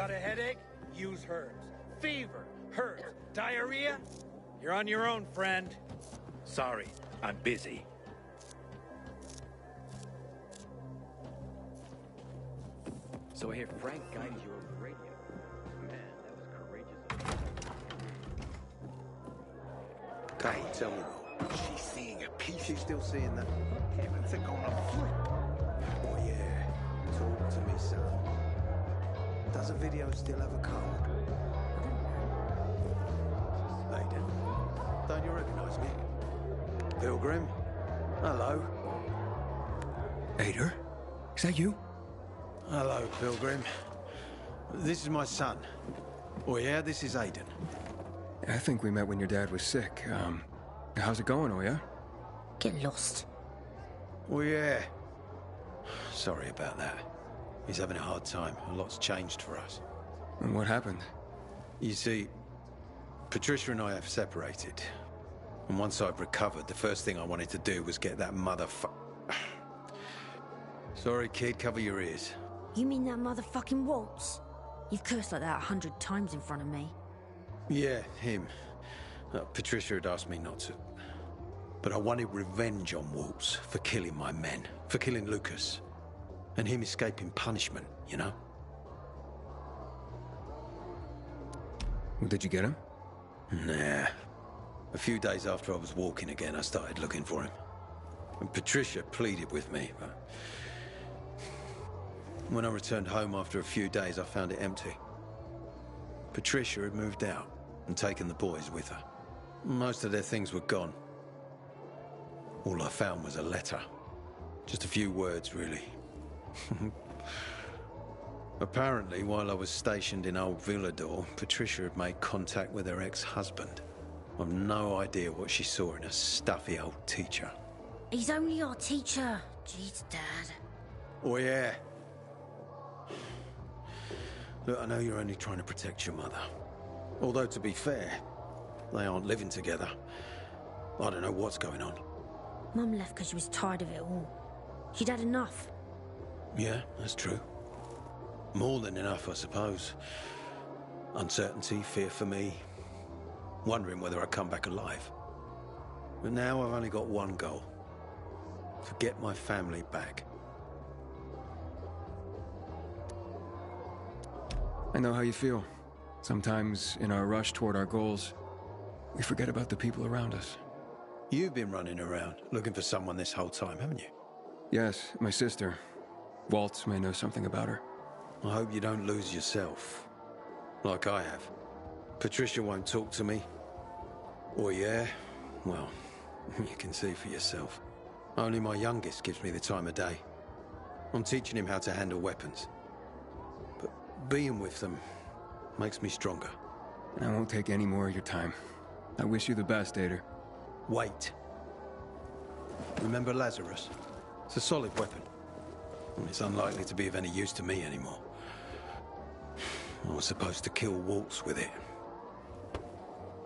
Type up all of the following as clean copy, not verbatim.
Got a headache? Use herbs. Fever, herbs, diarrhea? You're on your own, friend. Sorry, I'm busy. So I hear Frank guided you over the radio. Man, that was courageous. Okay, tell me more. She's seeing a piece. She's still seeing that? Heavens are gonna flip. Oh yeah. Talk to me, son. Does a video still have a code? Aiden, don't you recognize me? Pilgrim? Hello. Ader? Is that you? Hello, Pilgrim. This is my son. Oh yeah, this is Aiden. I think we met when your dad was sick. How's it going, oh yeah? Get lost. Oh yeah. Sorry about that. He's having a hard time. A lot's changed for us. And what happened? You see, Patricia and I have separated. And once I've recovered, the first thing I wanted to do was get that Sorry, kid, cover your ears. You mean that motherfucking Waltz? You've cursed like that 100 times in front of me. Yeah, him. Patricia had asked me not to. But I wanted revenge on Waltz for killing my men, for killing Lucas. And him escaping punishment, you know? Well, did you get him? Nah. A few days after I was walking again, I started looking for him. And Patricia pleaded with me, but... When I returned home after a few days, I found it empty. Patricia had moved out and taken the boys with her. Most of their things were gone. All I found was a letter. Just a few words, really. Apparently, while I was stationed in Old Villador, Patricia had made contact with her ex-husband. I've no idea what she saw in a stuffy old teacher. He's only our teacher. Jeez, Dad. Oh, yeah. Look, I know you're only trying to protect your mother. Although, to be fair, they aren't living together. I don't know what's going on. Mum left because she was tired of it all. She'd had enough. Yeah, that's true. More than enough, I suppose. Uncertainty, fear for me. Wondering whether I'd come back alive. But now I've only got one goal. To get my family back. I know how you feel. Sometimes, in our rush toward our goals, we forget about the people around us. You've been running around, looking for someone this whole time, haven't you? Yes, my sister. Waltz may know something about her. I hope you don't lose yourself. Like I have. Patricia won't talk to me. Or yeah, well, you can see for yourself. Only my youngest gives me the time of day. I'm teaching him how to handle weapons. But being with them makes me stronger. I won't take any more of your time. I wish you the best, Ader. Wait. Remember Lazarus? It's a solid weapon. And it's unlikely to be of any use to me anymore. I was supposed to kill Waltz with it.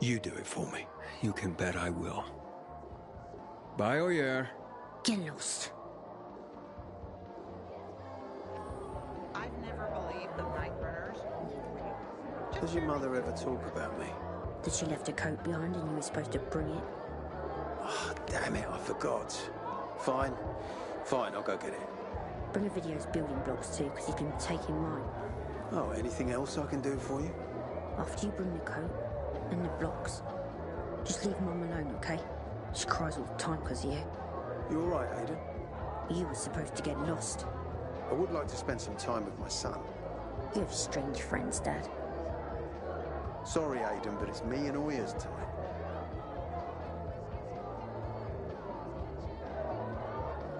You do it for me. You can bet I will. Bye, Oyer. Get lost. I've never believed the Nightburners. Does your mother ever talk about me? That she left a coat behind and you were supposed to bring it? Oh, damn it, I forgot. Fine. Fine, I'll go get it. Bring a video's building blocks too, because he's been taking mine. Oh, anything else I can do for you? After you bring the coat and the blocks, just leave Mum alone, okay? She cries all the time because of you. You all right, Aiden? You were supposed to get lost. I would like to spend some time with my son. You have strange friends, Dad. Sorry, Aiden, but it's me and Oyer's time.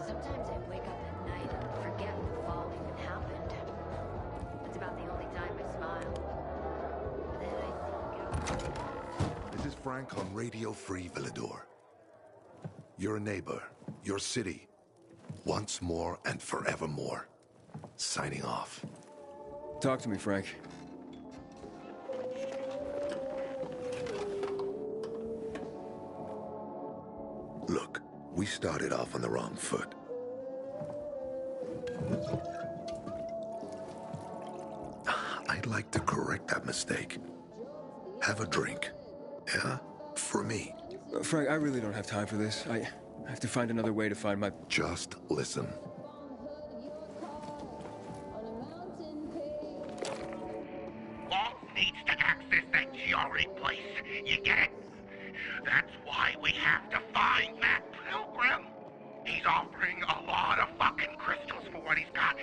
Sometimes I wake up at night and forget what fall even happened. It's about the only time I smile. Then I think This is Frank on Radio Free Villador. Your neighbor, your city, once more and forevermore. Signing off. Talk to me, Frank. Look, we started off on the wrong foot. I'd I'd like to correct that mistake. Have a drink. Yeah? For me. Frank, I really don't have time for this. I have to find another way to find my... Just listen. Walt needs to access that GRE place. You get it? That's why we have to find that Pilgrim. He's offering a lot of fucking crystals for what he's got.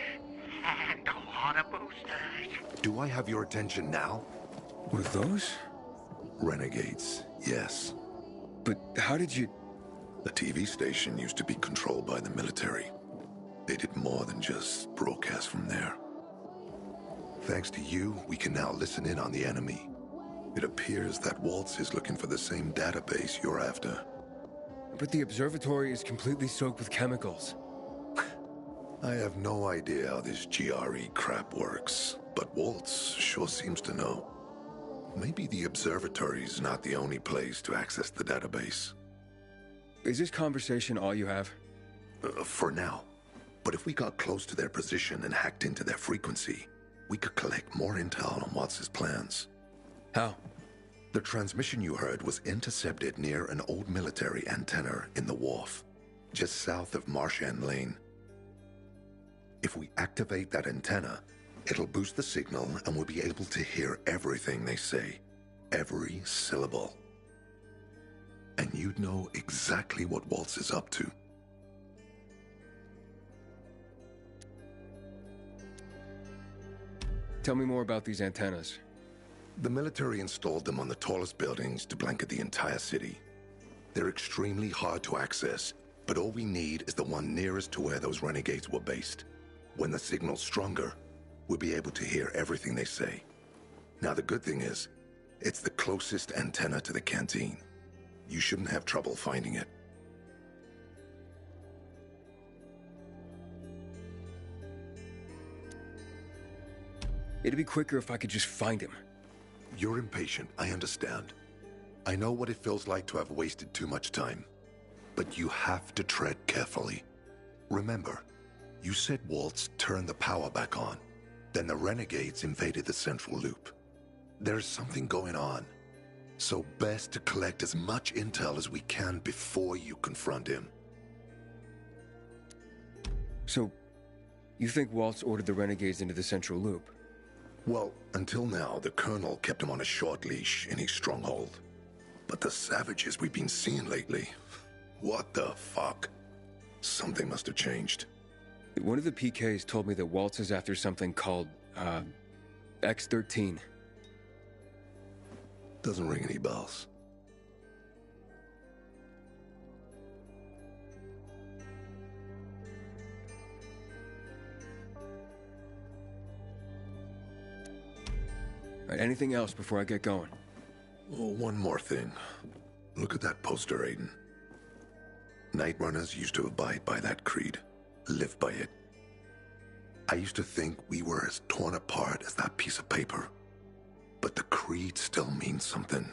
And a lot of boosters. Do I have your attention now? With those? Renegades, yes. But how did you... The TV station used to be controlled by the military. They did more than just broadcast from there. Thanks to you, we can now listen in on the enemy. It appears that Waltz is looking for the same database you're after. But the observatory is completely soaked with chemicals. I have no idea how this GRE crap works, but Waltz sure seems to know. Maybe the observatory's not the only place to access the database. Is this conversation all you have? For now. But if we got close to their position and hacked into their frequency, we could collect more intel on Waltz's plans. How? The transmission you heard was intercepted near an old military antenna in the wharf, just south of Marchand Lane. If we activate that antenna, it'll boost the signal and we'll be able to hear everything they say. Every syllable. And you'd know exactly what Waltz is up to. Tell me more about these antennas. The military installed them on the tallest buildings to blanket the entire city. They're extremely hard to access, but all we need is the one nearest to where those renegades were based. When the signal's stronger, we'll be able to hear everything they say. Now the good thing is, it's the closest antenna to the canteen. You shouldn't have trouble finding it. It'd be quicker if I could just find him. You're impatient, I understand. I know what it feels like to have wasted too much time. But you have to tread carefully. Remember, you said Waltz turned the power back on. Then the renegades invaded the central loop. There's something going on. So best to collect as much intel as we can before you confront him. So, you think Waltz ordered the renegades into the central loop? Well, until now, the Colonel kept him on a short leash in his stronghold. But the savages we've been seeing lately... What the fuck? Something must have changed. One of the PKs told me that Waltz is after something called, X-13. Doesn't ring any bells. All right, anything else before I get going? Oh, one more thing. Look at that poster, Aiden. Night Runners used to abide by that creed. Live by it. I used to think we were as torn apart as that piece of paper. But the creed still means something.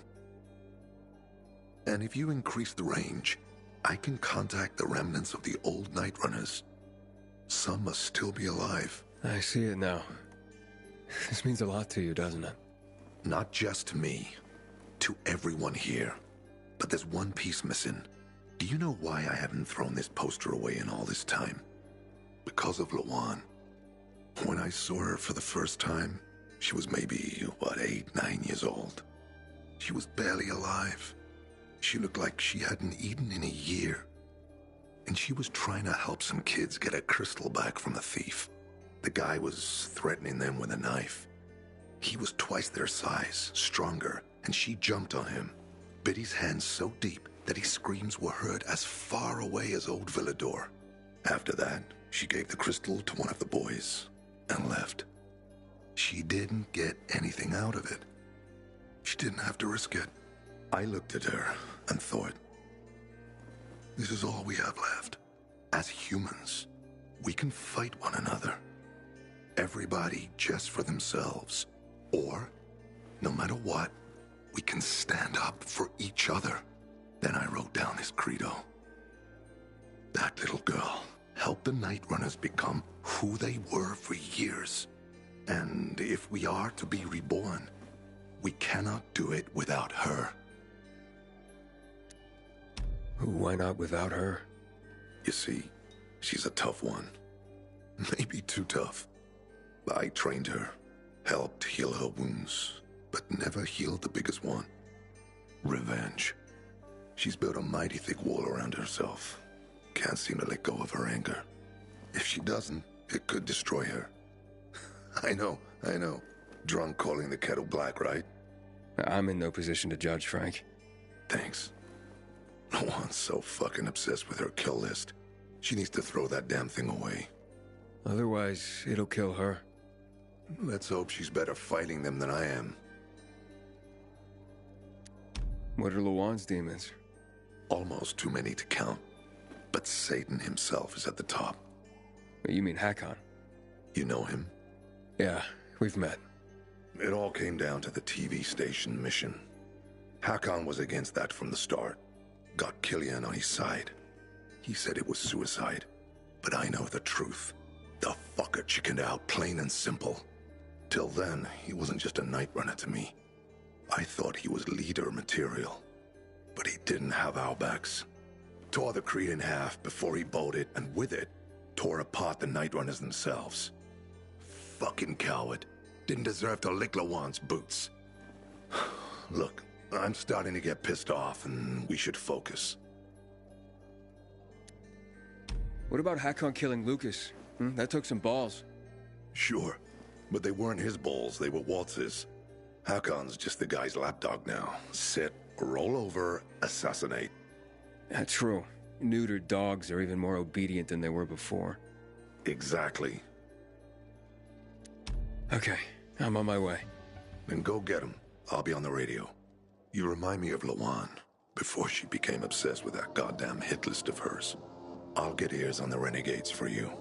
And if you increase the range, I can contact the remnants of the old Night Runners. Some must still be alive. I see it now. This means a lot to you, doesn't it? Not just to me. To everyone here. But there's one piece missing. Do you know why I haven't thrown this poster away in all this time? Because of Lawan. When I saw her for the first time, she was maybe, 8, 9 years old. She was barely alive. She looked like she hadn't eaten in a year. And she was trying to help some kids get a crystal back from the thief. The guy was threatening them with a knife. He was twice their size, stronger, and she jumped on him, bit his hand so deep that his screams were heard as far away as Old Villador. After that, she gave the crystal to one of the boys and left. She didn't get anything out of it. She didn't have to risk it. I looked at her and thought, this is all we have left. As humans, we can fight one another. Everybody just for themselves. Or, no matter what, we can stand up for each other. Then I wrote down this credo. That little girl helped the Night Runners become who they were for years. And if we are to be reborn, we cannot do it without her. Why not without her? You see, she's a tough one. Maybe too tough. I trained her, helped heal her wounds, but never healed the biggest one. Revenge. She's built a mighty thick wall around herself. Can't seem to let go of her anger. If she doesn't, it could destroy her. I know. Drunk calling the kettle black, right? I'm in no position to judge, Frank. Thanks. Lawan's so fucking obsessed with her kill list. She needs to throw that damn thing away. Otherwise, it'll kill her. Let's hope she's better fighting them than I am. What are Lawan's demons? Almost too many to count. But Satan himself is at the top. You mean Hakon? You know him? Yeah, we've met. It all came down to the TV station mission. Hakon was against that from the start. Got Killian on his side. He said it was suicide. But I know the truth. The fucker chickened out, plain and simple. Till then, he wasn't just a night runner to me. I thought he was leader material. But he didn't have our backs. Tore the Creed in half before he bolted, and with it, tore apart the Night Runners themselves. Fucking coward. Didn't deserve to lick Lawan's boots. Look, I'm starting to get pissed off, and we should focus. What about Hakon killing Lucas? That took some balls. Sure, but they weren't his balls, they were Waltz's. Hakon's just the guy's lapdog now. Sit, roll over, assassinate. That's true. Neutered dogs are even more obedient than they were before. Exactly. Okay, I'm on my way. Then go get him. I'll be on the radio. You remind me of Lawan, before she became obsessed with that goddamn hit list of hers. I'll get ears on the renegades for you.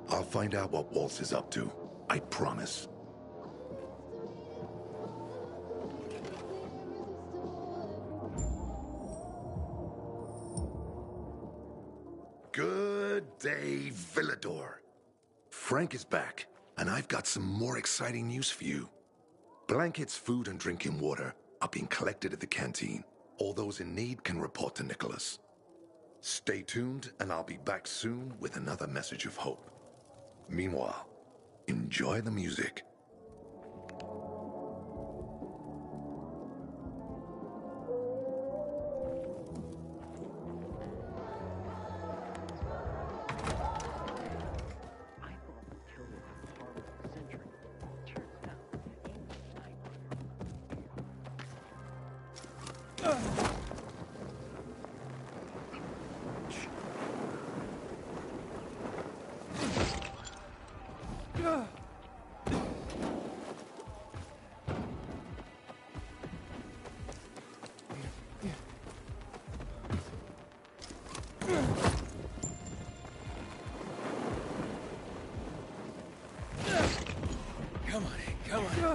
I'll find out what Waltz is up to. I promise. Good day, Villador. Frank is back, and I've got some more exciting news for you. Blankets, food, and drinking water are being collected at the canteen. All those in need can report to Nicholas. Stay tuned, and I'll be back soon with another message of hope. Meanwhile, enjoy the music.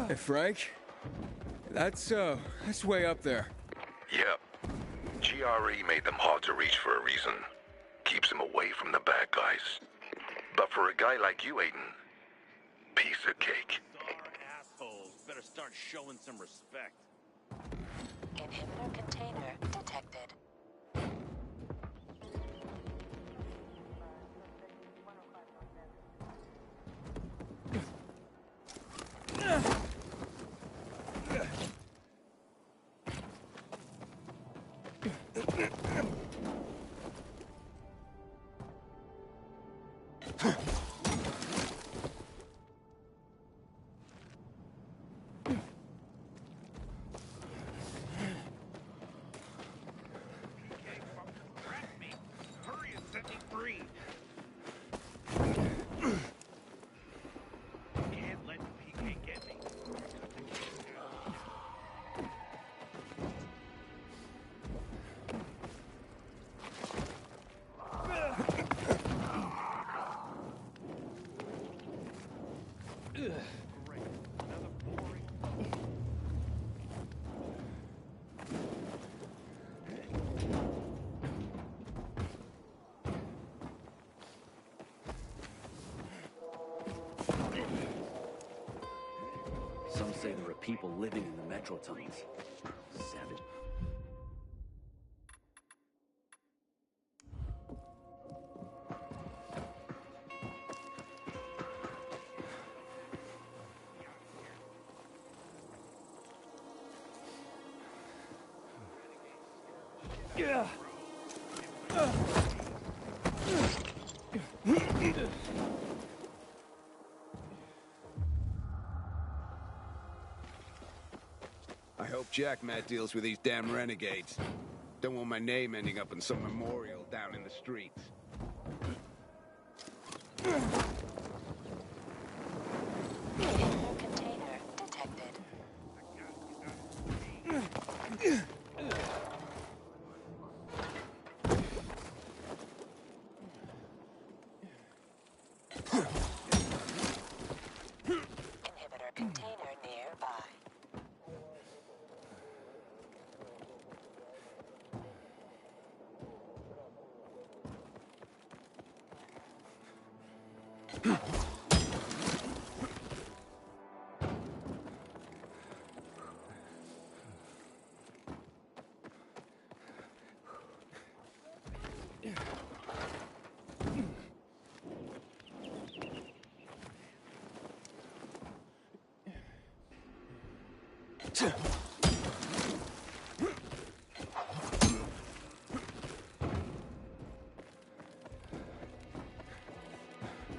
Hey, Frank? That's way up there. Yep. GRE made them hard to reach for a reason. Keeps them away from the bad guys. But for a guy like you, Aiden, piece of cake. Assholes better start showing some respect. Inhibitor container detected. people living in the metro tunnels. 7. I hope Jackmat deals with these damn renegades. Don't want my name ending up in some memorial down in the streets. Inhibitor container detected. Inhibitor container nearby.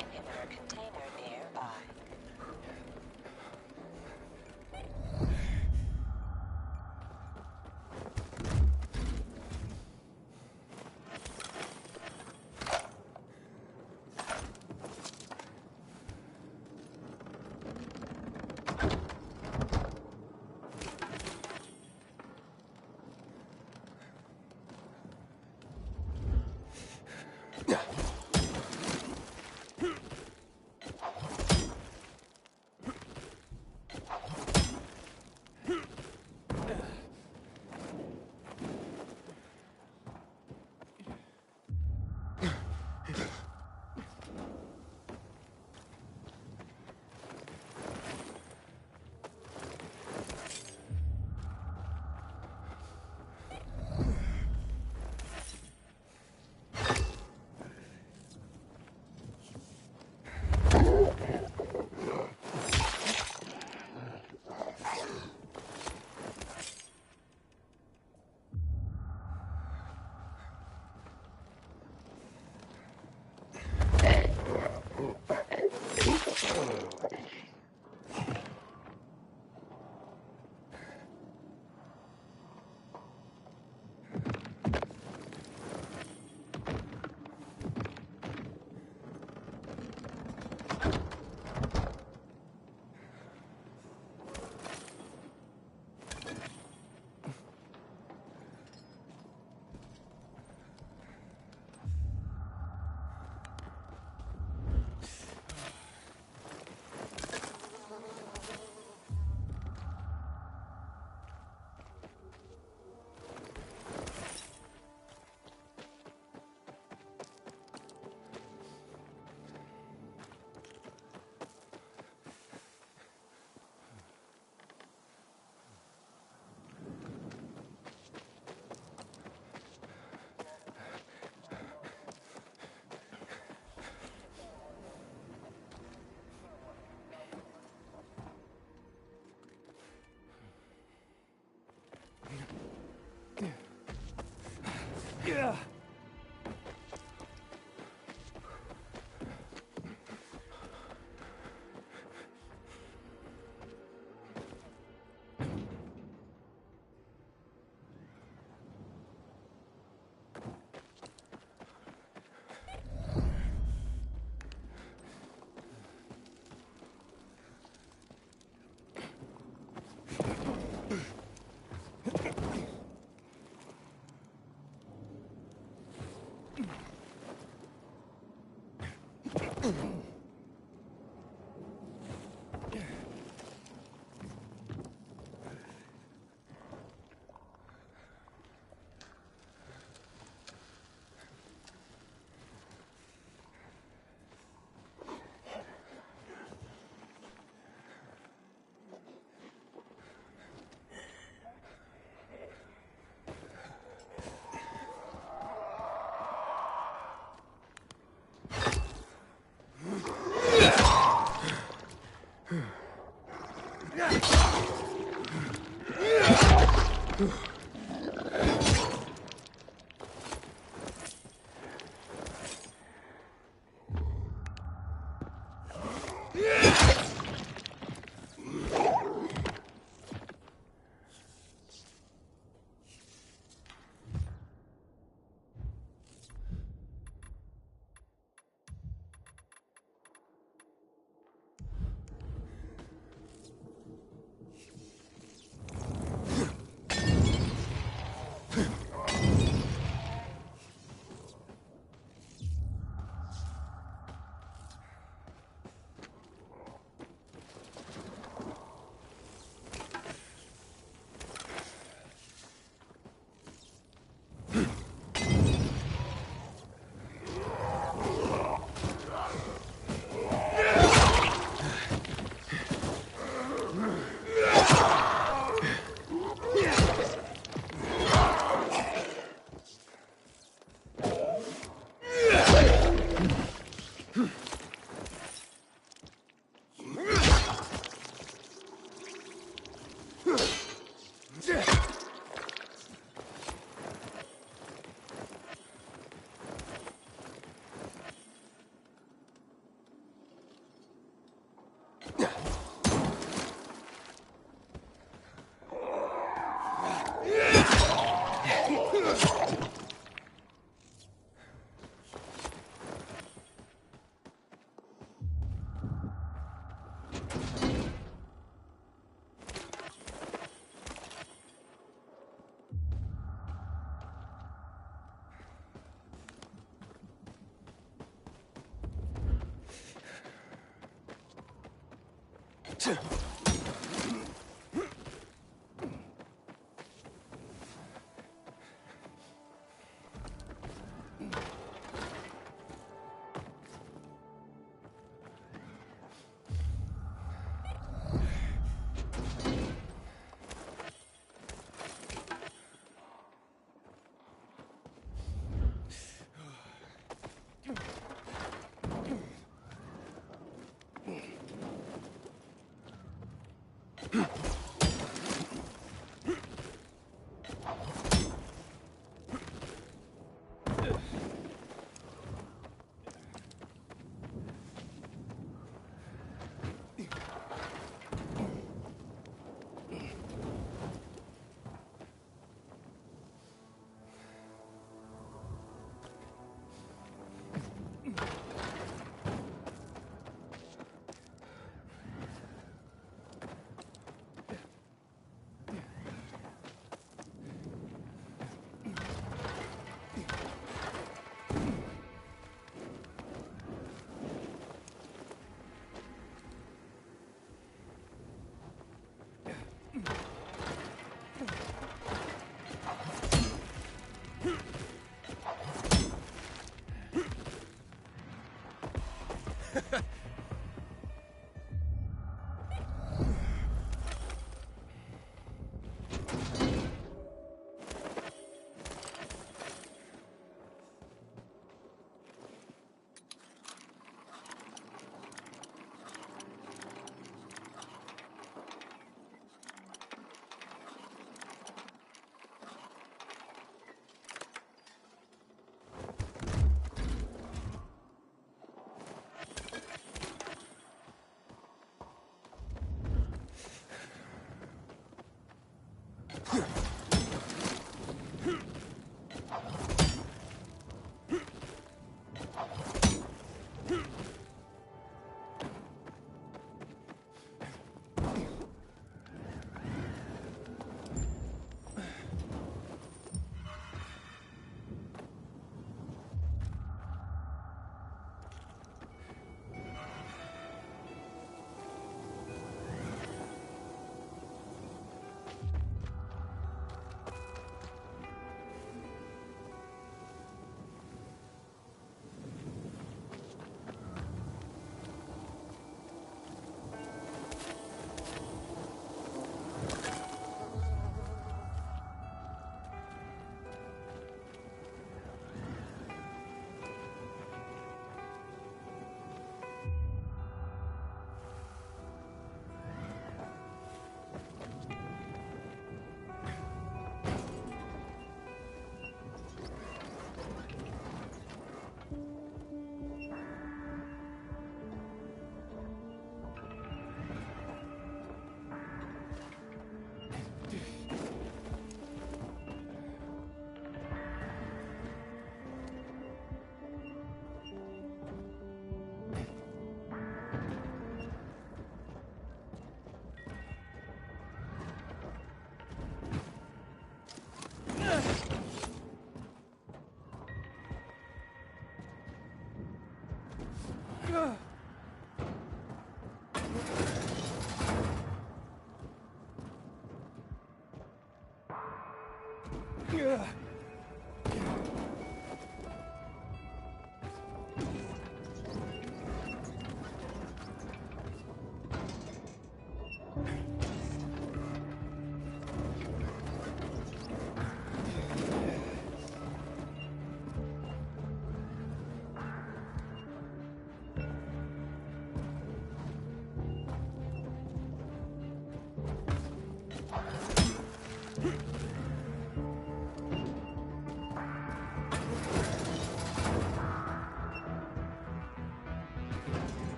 Inhibitor container nearby.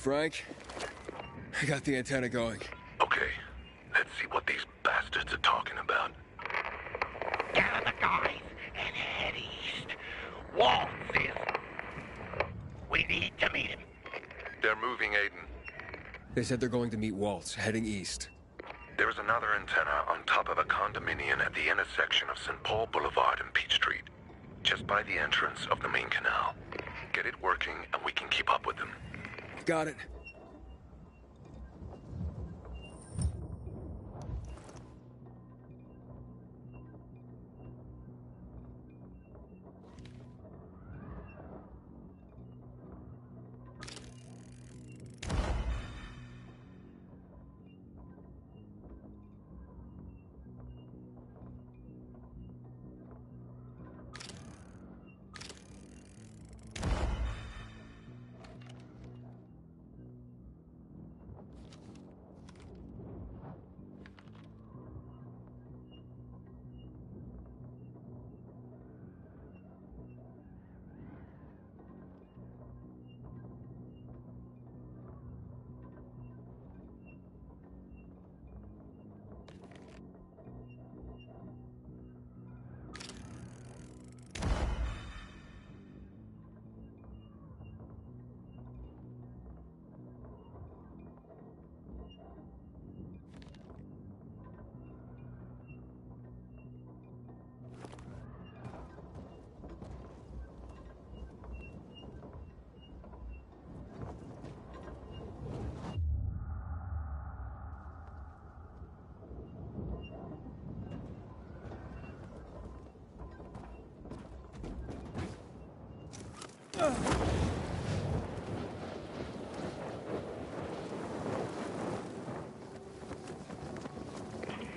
Frank. I got the antenna going. Okay, let's see what these bastards are talking about. Gather the guys and head east. Waltz is... We need to meet him. They're moving, Aiden. They said they're going to meet Waltz, heading east. There is another antenna on top of a condominium at the intersection of St. Paul Boulevard and Peach Street, just by the entrance of the main canal. Get it working and we can keep up with them. Got it.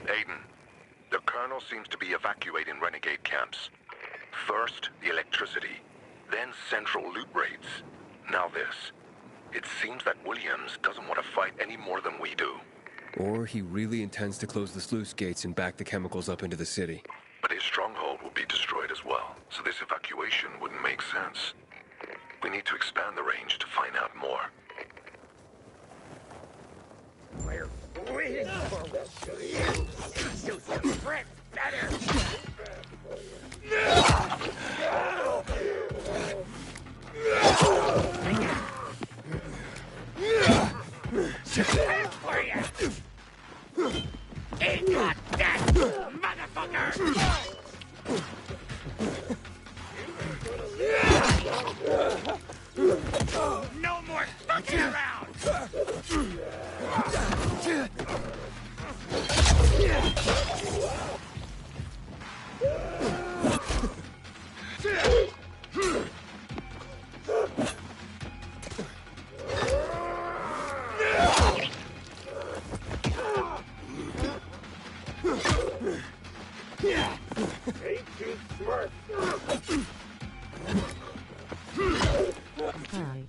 Aiden, the Colonel seems to be evacuating renegade camps. First, the electricity, then central loot raids. Now this. It seems that Williams doesn't want to fight any more than we do. Or he really intends to close the sluice gates and back the chemicals up into the city. But his stronghold will be destroyed as well, so this evacuation wouldn't make sense. We need to expand the range to find out more. We're waiting for you. Do some friends better. For you. Ain't got that, motherfucker. No more fucking around! Ain't too smart. Hi.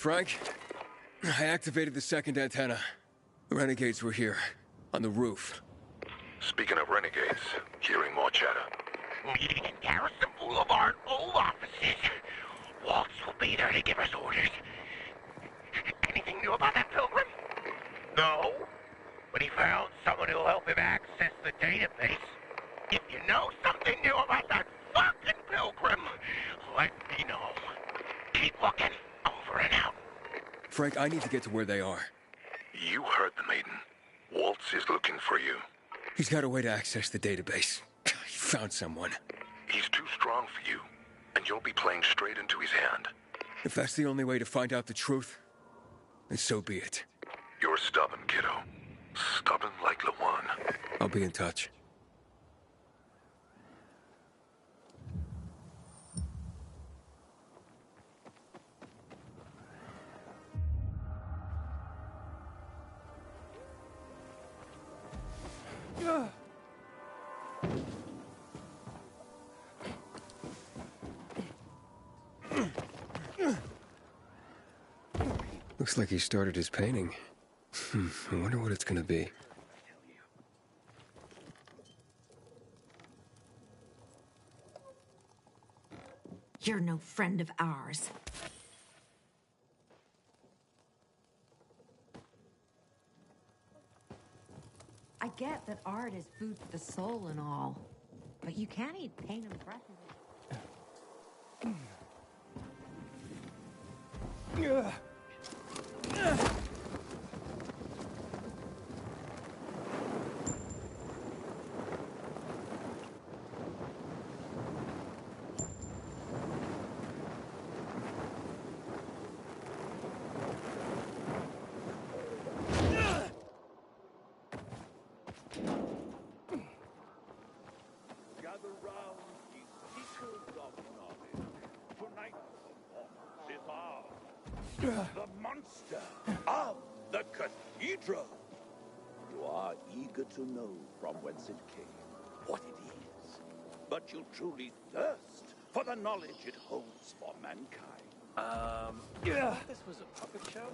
Frank, I activated the second antenna. The renegades were here. On the roof. Speaking of renegades, hearing more chatter. Meeting in Garrison Boulevard old offices. Waltz will be there to give us orders. Anything new about that pilgrim? No, but he found someone who'll help him access the database. If you know something new about that fucking pilgrim, let me know. Keep looking. Over and out. Frank, I need to get to where they are. You heard the maiden. Waltz is looking for you. He's got a way to access the database. He found someone. He's too strong for you, and you'll be playing straight into his hand. If that's the only way to find out the truth, then so be it. You're stubborn, kiddo. Stubborn like Lawan. I'll be in touch. Looks like he started his painting. I wonder what it's gonna be. You're no friend of ours. I get that art is food for the soul and all, but you can't eat pain and breath. Gather round, ye seekers of knowledge. Tonight's performance is ours. The monster of the cathedral. You are eager to know from whence it came, what it is. But you truly thirst for the knowledge it holds for mankind. This was a puppet show?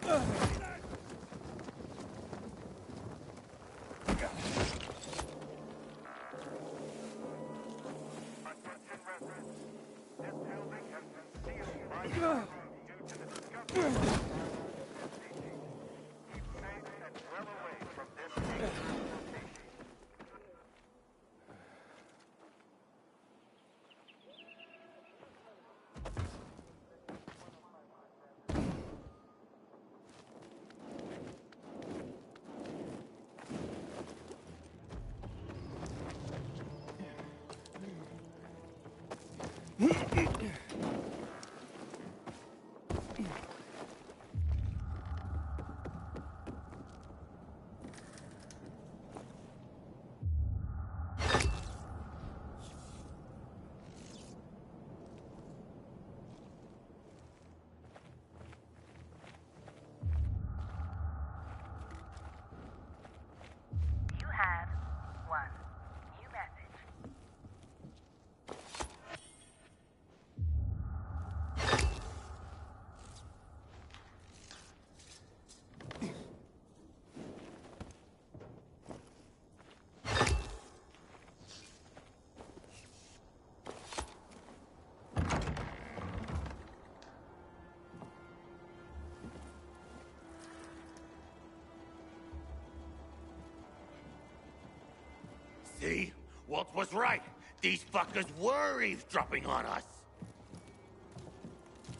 See? Walt was right. These fuckers were eavesdropping on us.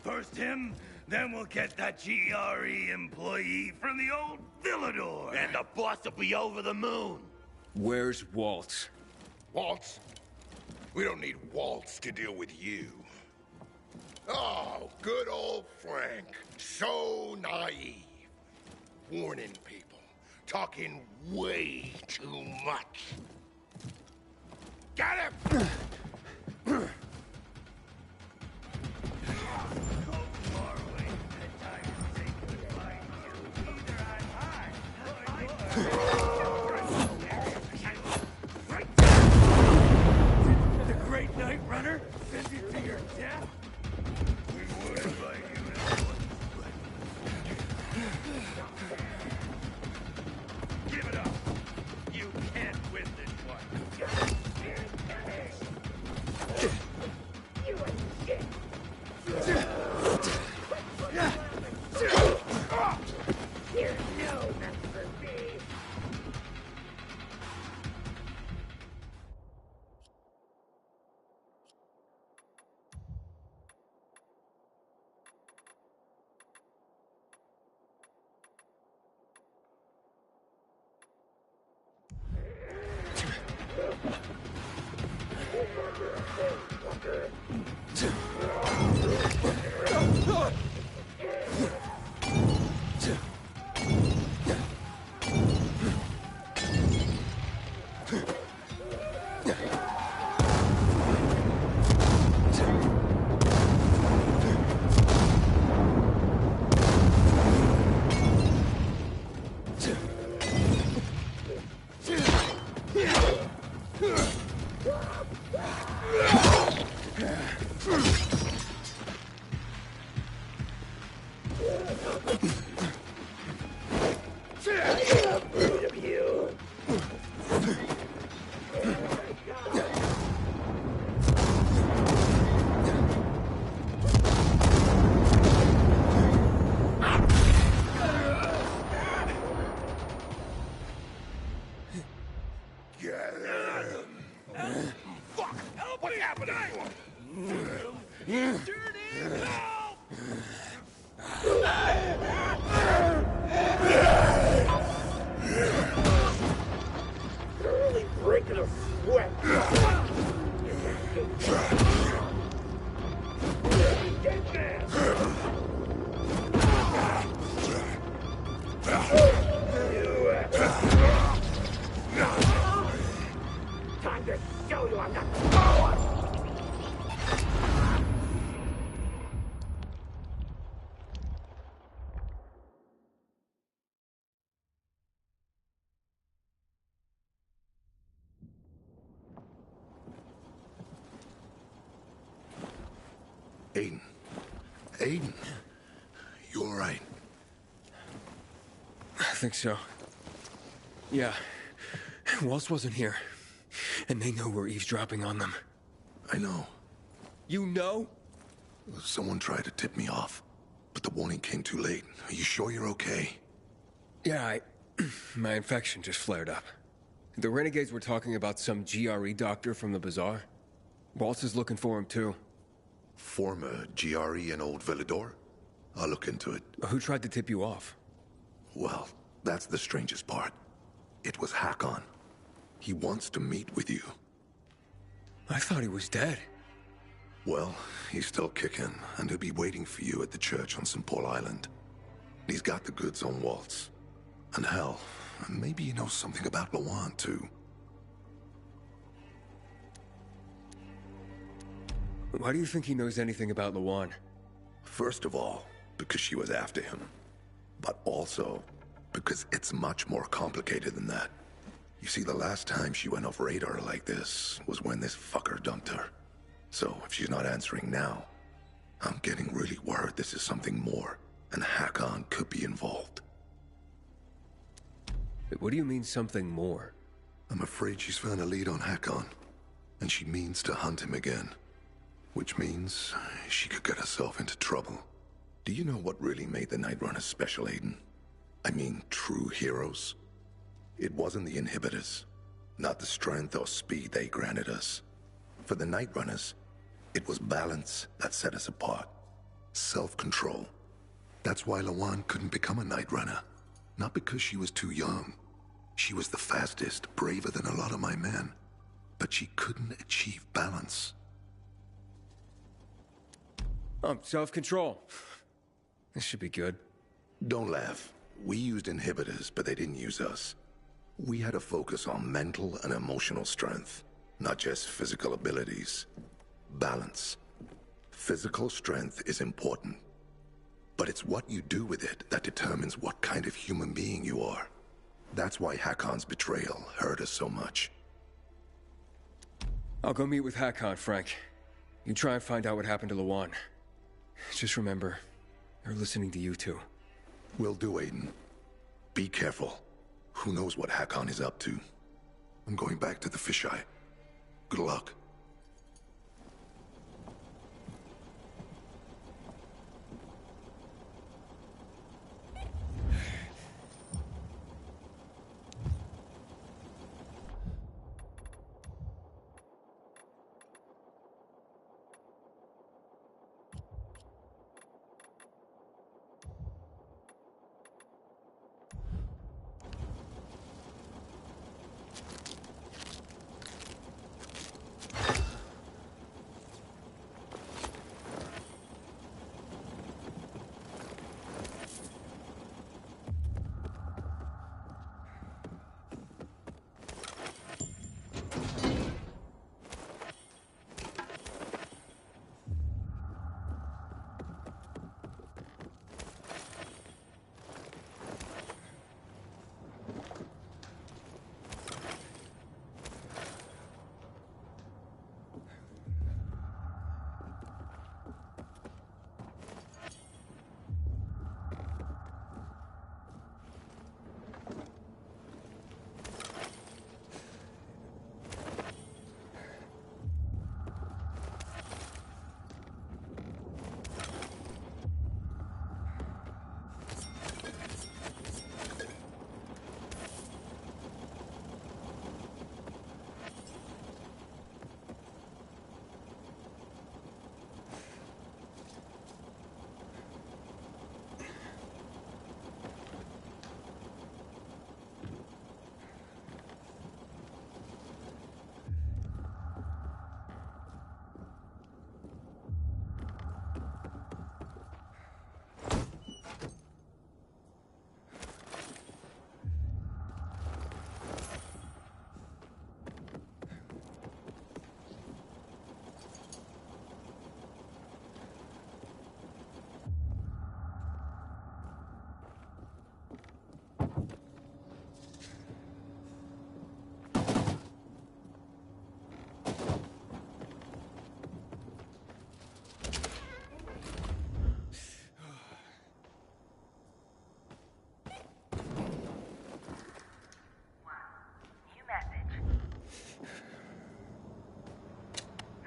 First him, then we'll get that GRE employee from the old Villador. And the boss will be over the moon. Where's Waltz? Waltz? We don't need Waltz to deal with you. Oh, good old Frank. So naive. Warning people. Talking way too much. Got him! The Great Night Runner sends you to your death? We would invite you. Give it up. Fuck! Help! What's happening? Really breaking a sweat. Get there! Time to show you I'm not power! Aiden. Aiden. You all right? I think so. Yeah. Waltz wasn't here. And they know we're eavesdropping on them. I know. You know? Someone tried to tip me off, but the warning came too late. Are you sure you're okay? Yeah, my infection just flared up. The renegades were talking about some GRE doctor from the bazaar. Waltz is looking for him, too. Former GRE in Old Villador? I'll look into it. Who tried to tip you off? Well, that's the strangest part. It was Hakon. He wants to meet with you. I thought he was dead. Well, he's still kicking, and he'll be waiting for you at the church on St. Paul Island. He's got the goods on Waltz. And hell, maybe he knows something about Lawan, too. Why do you think he knows anything about Lawan? First of all, because she was after him. But also, because it's much more complicated than that. You see, the last time she went off radar like this was when this fucker dumped her. So, if she's not answering now, I'm getting really worried this is something more, and Hakon could be involved. What do you mean, something more? I'm afraid she's found a lead on Hakon, and she means to hunt him again. Which means she could get herself into trouble. Do you know what really made the Night Runners special, Aiden? I mean, true heroes? It wasn't the inhibitors, not the strength or speed they granted us. For the Night Runners, it was balance that set us apart. Self-control. That's why Lawan couldn't become a Night Runner. Not because she was too young. She was the fastest, braver than a lot of my men. But she couldn't achieve balance. Self-control. This should be good. Don't laugh. We used inhibitors, but they didn't use us. We had to focus on mental and emotional strength, not just physical abilities. Balance. Physical strength is important, but it's what you do with it that determines what kind of human being you are. That's why Hakon's betrayal hurt us so much. I'll go meet with Hakon, Frank. You try and find out what happened to Lawan. Just remember, they're listening to you too. Will do, Aiden. Be careful. Who knows what Hakon is up to? I'm going back to the fisheye. Good luck.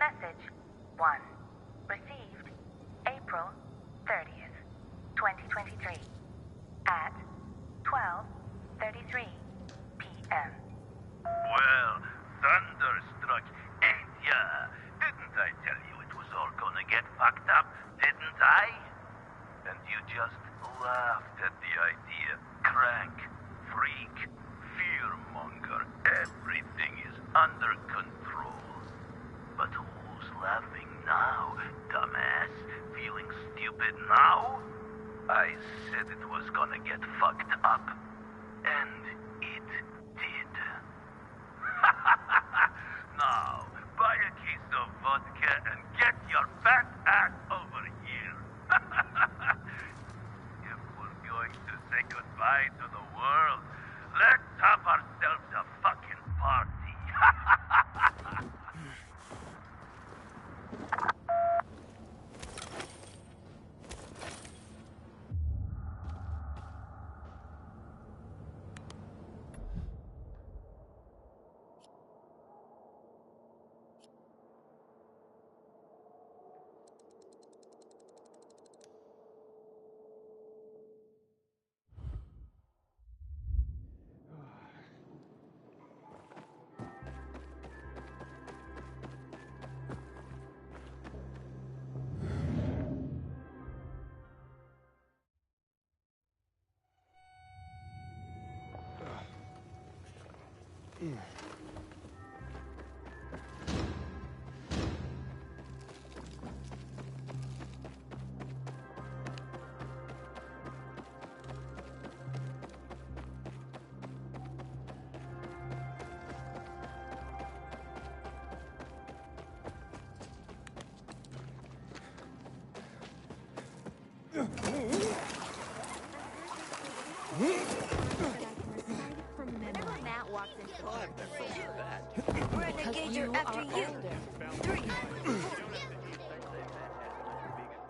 Message 1. Received April 30th, 2023 at 12:33 p.m. Well, thunderstruck, ain't ya? Didn't I tell you it was all gonna get fucked up, didn't I? And you just laughed at the idea. Crank, freak, fearmonger, everything is under control. But who's laughing now, dumbass? Feeling stupid now? I said it was gonna get fucked up. And it did. Now, buy a case of vodka and get your fat ass over here. If we're going to say goodbye to the world, let's have ourselves a fucking party. Matt walks into Renegader after you. 3.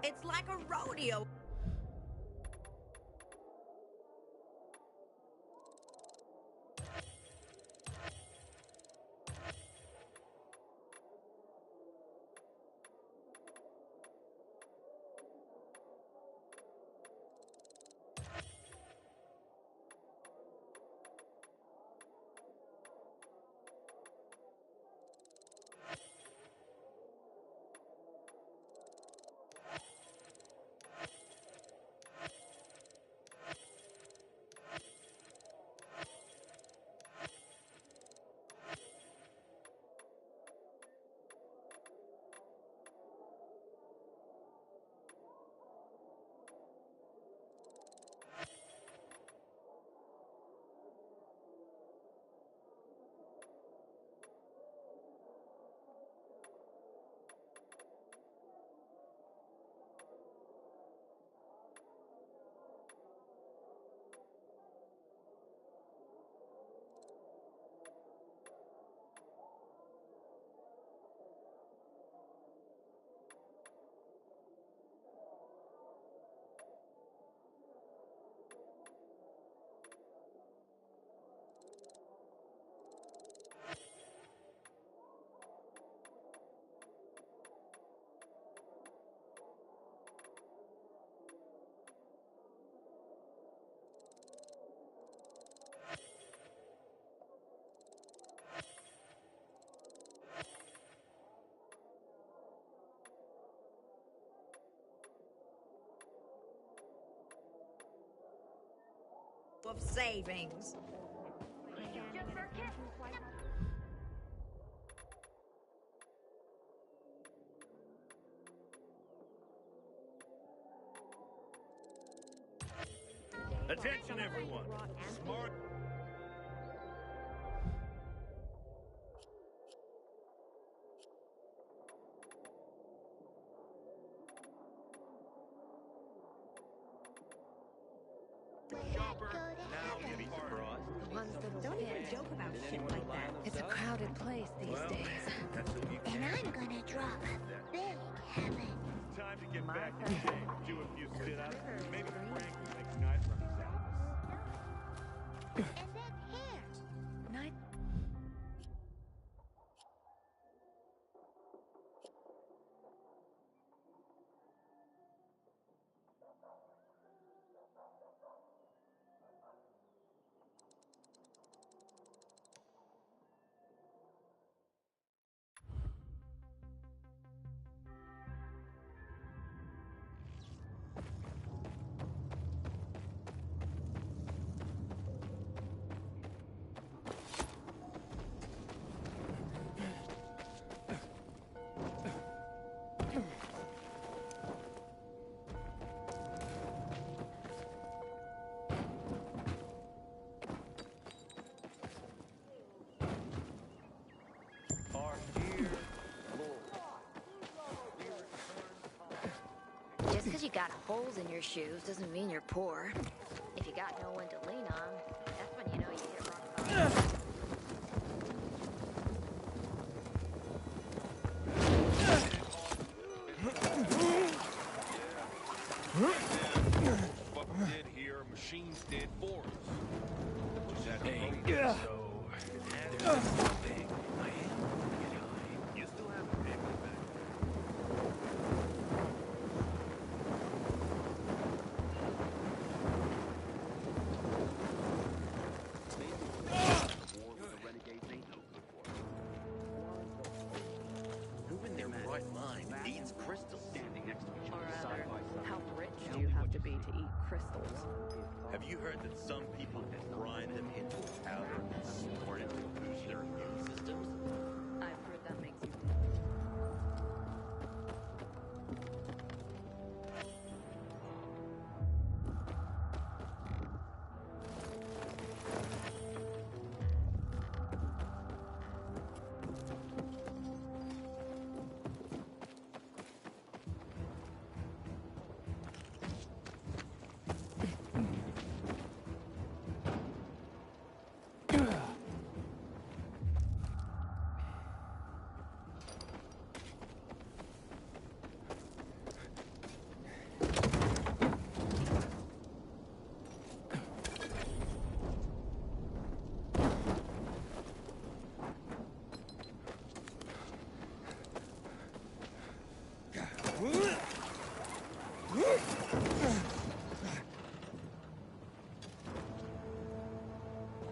It's like a rodeo. Of savings. Attention, everyone. Smart. Shopper, now get crossed. Don't even joke about shit like that. It's a crowded place these days. And I'm gonna drop a big hammer. Time to get back in shape. Do a few sit-ups. Maybe Frank will make night runners out of us. And then here. Night. you got holes in your shoes doesn't mean you're poor. If you got no one to lean on, that's when you know you hit rock bottom. What we did here, machines did for us. Was that Hey, so there's this thing. I am gonna get high. You still haven't paid me back. War with the renegades ain't no good for us. Who in their right mind needs crystals standing next to each Or other rather, side by side? how rich do you have to be to eat crystals? Have you heard that some people grind them into a powder and then snort it to boost their immune systems? I've heard that makes you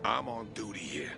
I'm on duty here.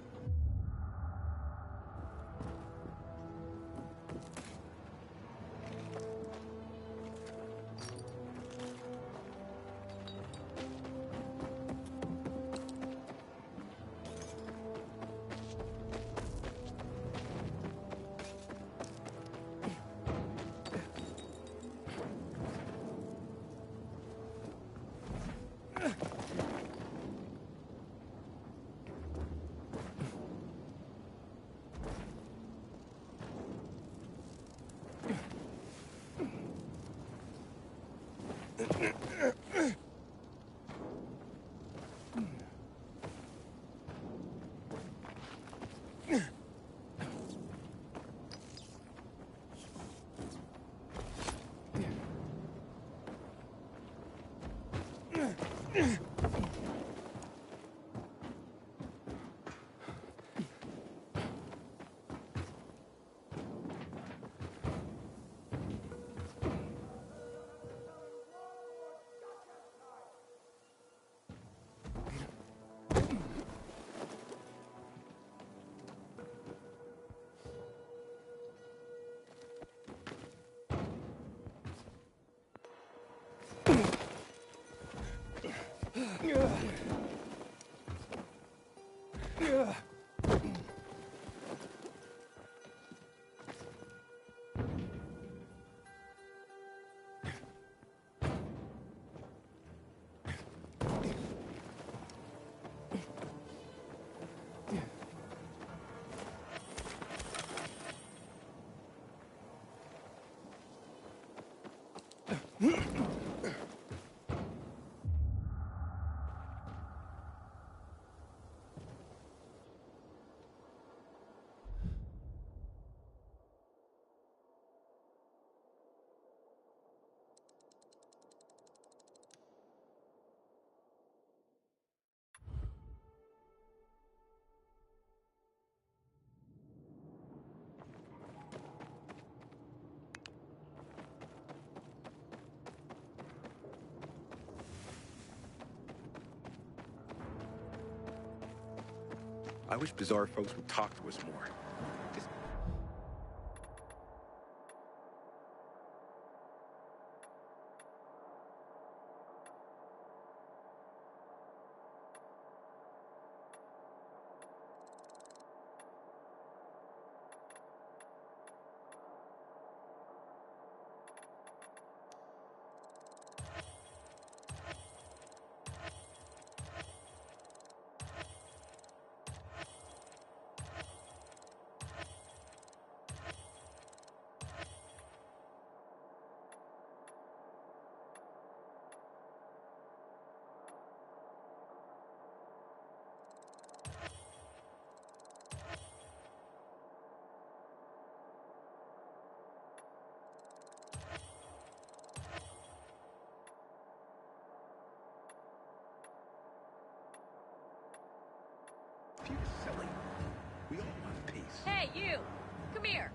I wish Bazaar folks would talk to us more. You're silly. We all want peace. Hey, you! Come here!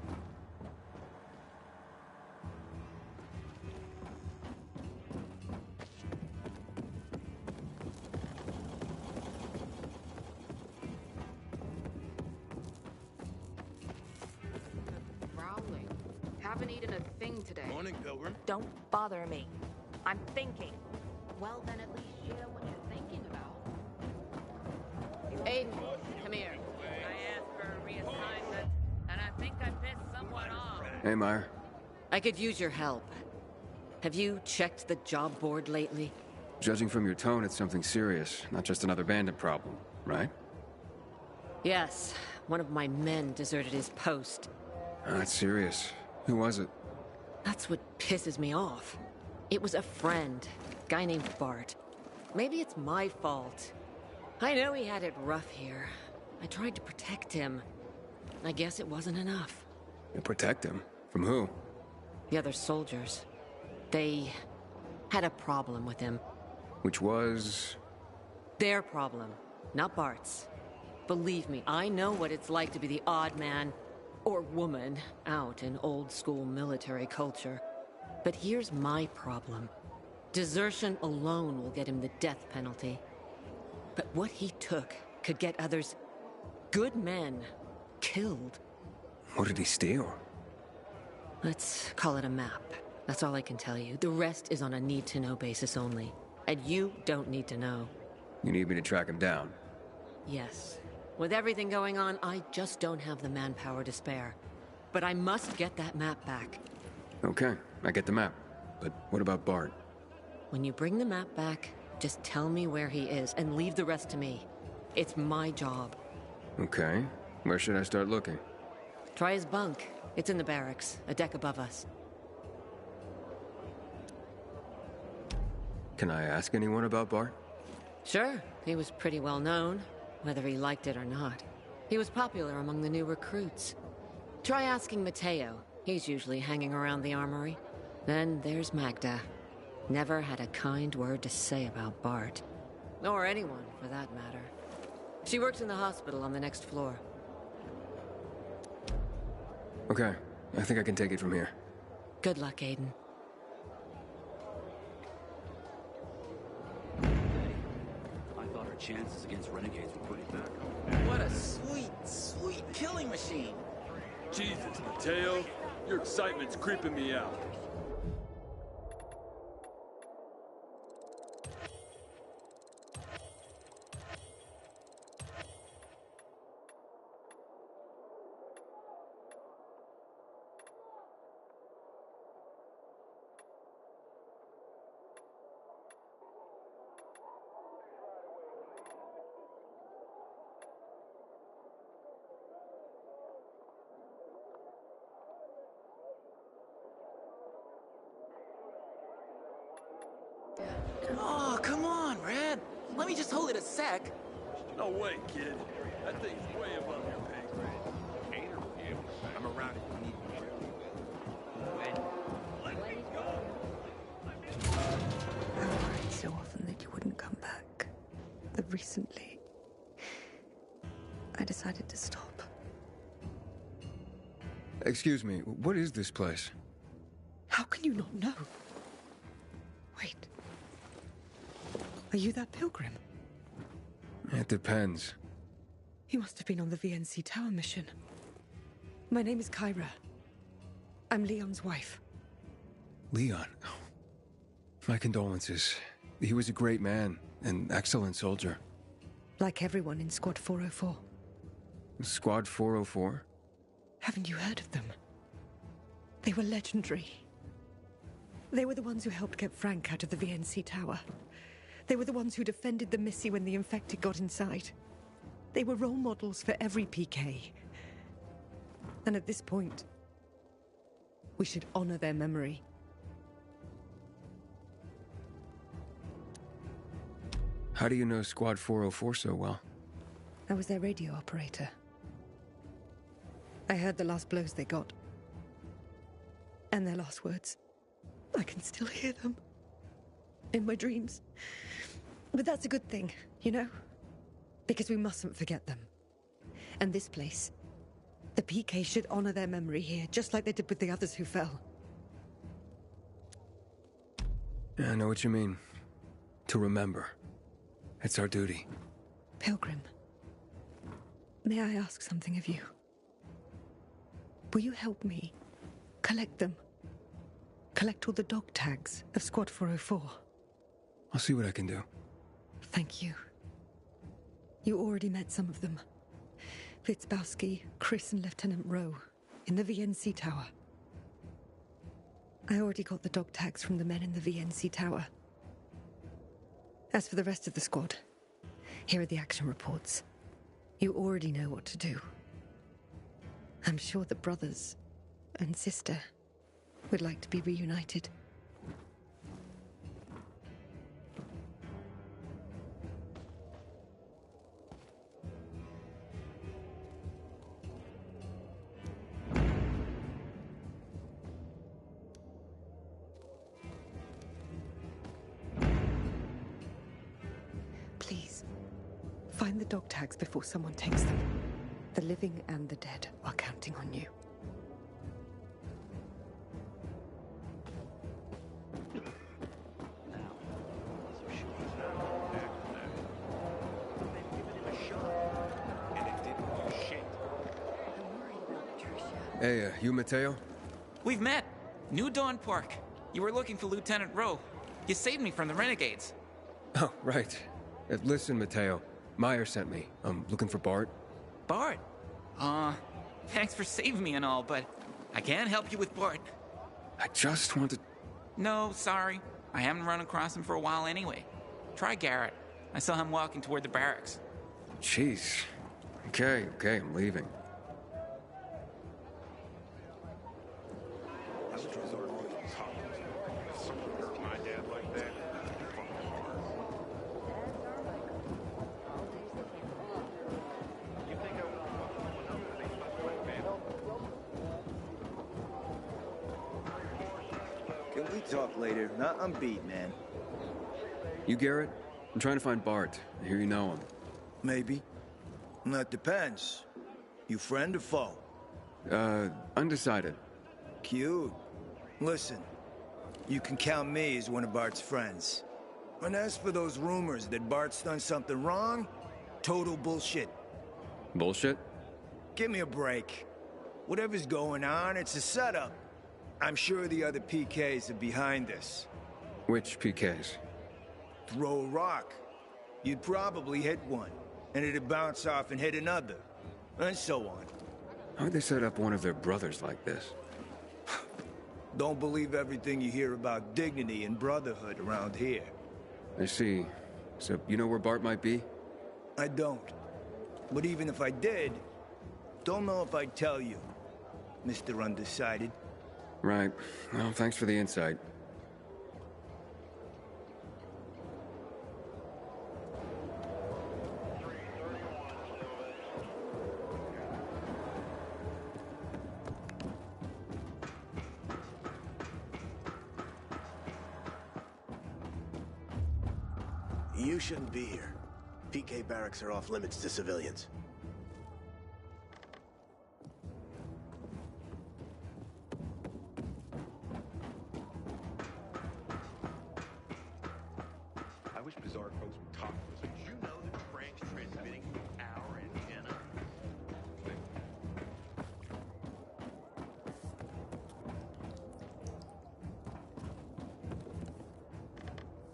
Growling. Haven't eaten a thing today. Morning, Pilgrim. Don't bother me. I'm thinking. Well, then at least share what you're thinking about. Aiden, come here. I asked for a reassignment, and I think I pissed someone off. Hey, Meyer. I could use your help. Have you checked the job board lately? Judging from your tone, it's something serious, not just another bandit problem, right? Yes. One of my men deserted his post. That's serious. Who was it? That's what pisses me off. It was a friend, guy named Bart. Maybe it's my fault. I know he had it rough here. I tried to protect him. I guess it wasn't enough. You protect him? From who? The other soldiers. They had a problem with him. Which was? Their problem, not Bart's. Believe me, I know what it's like to be the odd man or woman out in old-school military culture. But here's my problem. Desertion alone will get him the death penalty. But what he took could get others, good men, killed. What did he steal? Let's call it a map. That's all I can tell you. The rest is on a need-to-know basis only. And you don't need to know. You need me to track him down? Yes. With everything going on, I just don't have the manpower to spare. But I must get that map back. Okay, I get the map. But what about Bart? When you bring the map back, just tell me where he is and leave the rest to me. It's my job. Okay. Where should I start looking? Try his bunk. It's in the barracks, a deck above us. Can I ask anyone about Bart? Sure. He was pretty well known, whether he liked it or not. He was popular among the new recruits. Try asking Mateo. He's usually hanging around the armory. Then there's Magda. Never had a kind word to say about Bart. Or anyone, for that matter. She works in the hospital on the next floor. Okay, I think I can take it from here. Good luck, Aiden. I thought our chances against renegades were pretty good. What a sweet, sweet killing machine. Jesus, Mateo, your excitement's creeping me out. Oh, come on, Red. Let me just hold it a sec. No way, kid. That thing's way above your pay grade. Hater you. I'm around if you need me. I worried so often that you wouldn't come back. That recently, I decided to stop. Excuse me, what is this place? How can you not know? Wait. Are you that pilgrim? It depends. You must have been on the VNC Tower mission. My name is Kyra. I'm Leon's wife. Leon. My condolences. He was a great man, an excellent soldier. Like everyone in Squad 404. Squad 404? Haven't you heard of them? They were legendary. They were the ones who helped get Frank out of the VNC Tower. They were the ones who defended the Missy when the infected got inside. They were role models for every PK. And at this point, we should honor their memory. How do you know Squad 404 so well? I was their radio operator. I heard the last blows they got. And their last words. I can still hear them. In my dreams. But that's a good thing, you know? Because we mustn't forget them. And this place. The PK should honor their memory here, just like they did with the others who fell. Yeah, I know what you mean. To remember. It's our duty. Pilgrim, may I ask something of you? Will you help me collect them? Collect all the dog tags of Squad 404? I'll see what I can do. Thank you. You already met some of them. Fitzbowski, Chris, and Lieutenant Rowe in the VNC Tower. I already got the dog tags from the men in the VNC Tower. As for the rest of the squad, here are the action reports. You already know what to do. I'm sure the brothers and sister would like to be reunited. Please, find the dog tags before someone takes them. The living and the dead are counting on you. Hey, you Mateo? We've met. New Dawn Park. You were looking for Lieutenant Rowe. You saved me from the renegades. Oh, right. Listen, Mateo. Meyer sent me. I'm looking for Bart. Bart? Thanks for saving me and all, but I can't help you with Bart. I just wanted... No, sorry. I haven't run across him for a while anyway. Try Garrett. I saw him walking toward the barracks. Jeez. Okay, I'm leaving. Can we talk later? I'm beat, man. You Garrett? I'm trying to find Bart. I hear you know him. Maybe. That depends. You friend or foe? Undecided. Cute. Listen, you can count me as one of Bart's friends. And as for those rumors that Bart's done something wrong, total bullshit. Bullshit? Give me a break. Whatever's going on, it's a setup. I'm sure the other PKs are behind this. Which PKs? Throw a rock. You'd probably hit one, and it'd bounce off and hit another, and so on. How'd they set up one of their brothers like this? Don't believe everything you hear about dignity and brotherhood around here. I see. So, you know where Bart might be? I don't. But even if I did, don't know if I'd tell you, Mr. Undecided. Right. Well, thanks for the insight. You shouldn't be here. PK barracks are off limits to civilians. I wish Bizarre folks would talk to us. Did you know that Frank's transmitting our antenna?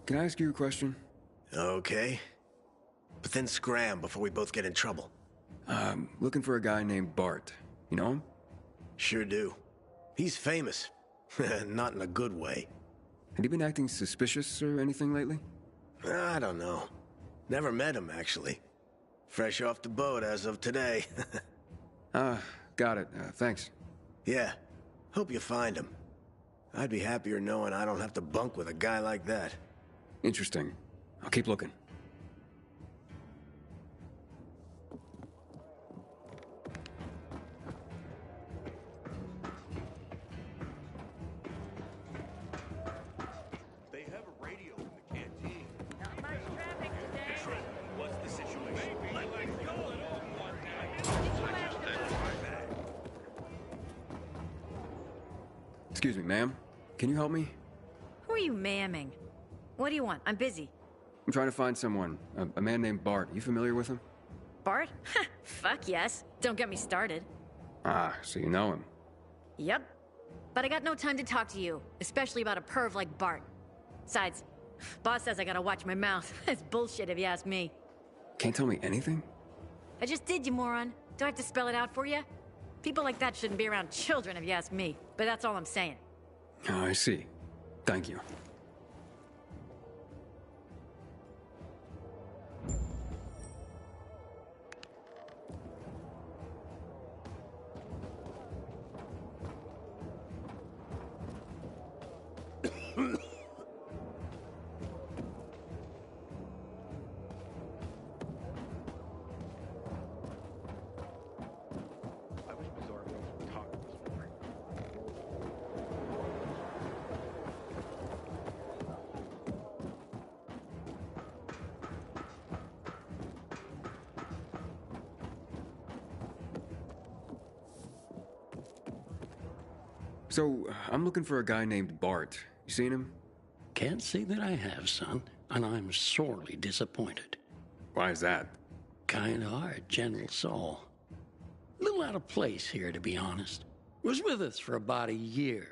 Can I ask you a question? Okay. But then scram before we both get in trouble. Looking for a guy named Bart. You know him? Sure do. He's famous. Not in a good way. Had he been acting suspicious or anything lately? I don't know. Never met him, actually. Fresh off the boat as of today. Got it. Thanks. Yeah. Hope you find him. I'd be happier knowing I don't have to bunk with a guy like that. Interesting. I'll keep looking. They have a radio in the canteen. Not much traffic today. What's the situation? Let go at all one time. Excuse me, ma'am. Can you help me? Who are you mamming? What do you want? I'm busy. I'm trying to find someone. A man named Bart. You familiar with him? Bart? Fuck yes. Don't get me started. Ah, so you know him. Yep. But I got no time to talk to you, especially about a perv like Bart. Besides, boss says I gotta watch my mouth. That's bullshit if you ask me. Can't tell me anything? I just did, you moron. Do I have to spell it out for you? People like that shouldn't be around children if you ask me. But that's all I'm saying. Oh, I see. Thank you. So, I'm looking for a guy named Bart. You seen him? Can't say that I have, son, and I'm sorely disappointed. Why is that? Kinda hard, General Saul. A little out of place here, to be honest. Was with us for about a year.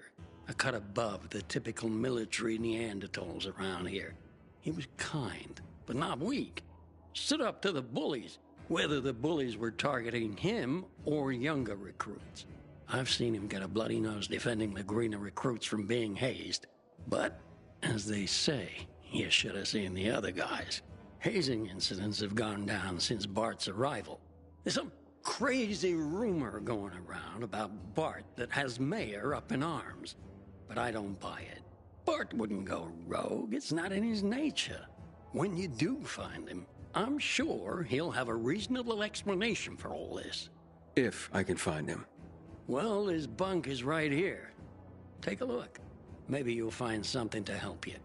A cut above the typical military Neanderthals around here. He was kind, but not weak. Stood up to the bullies, whether the bullies were targeting him or younger recruits. I've seen him get a bloody nose defending the greener recruits from being hazed. But, as they say, you should have seen the other guys. Hazing incidents have gone down since Bart's arrival. There's some crazy rumor going around about Bart that has Mayor up in arms. But I don't buy it. Bart wouldn't go rogue. It's not in his nature. When you do find him, I'm sure he'll have a reasonable explanation for all this. If I can find him. Well, his bunk is right here. Take a look. Maybe you'll find something to help you.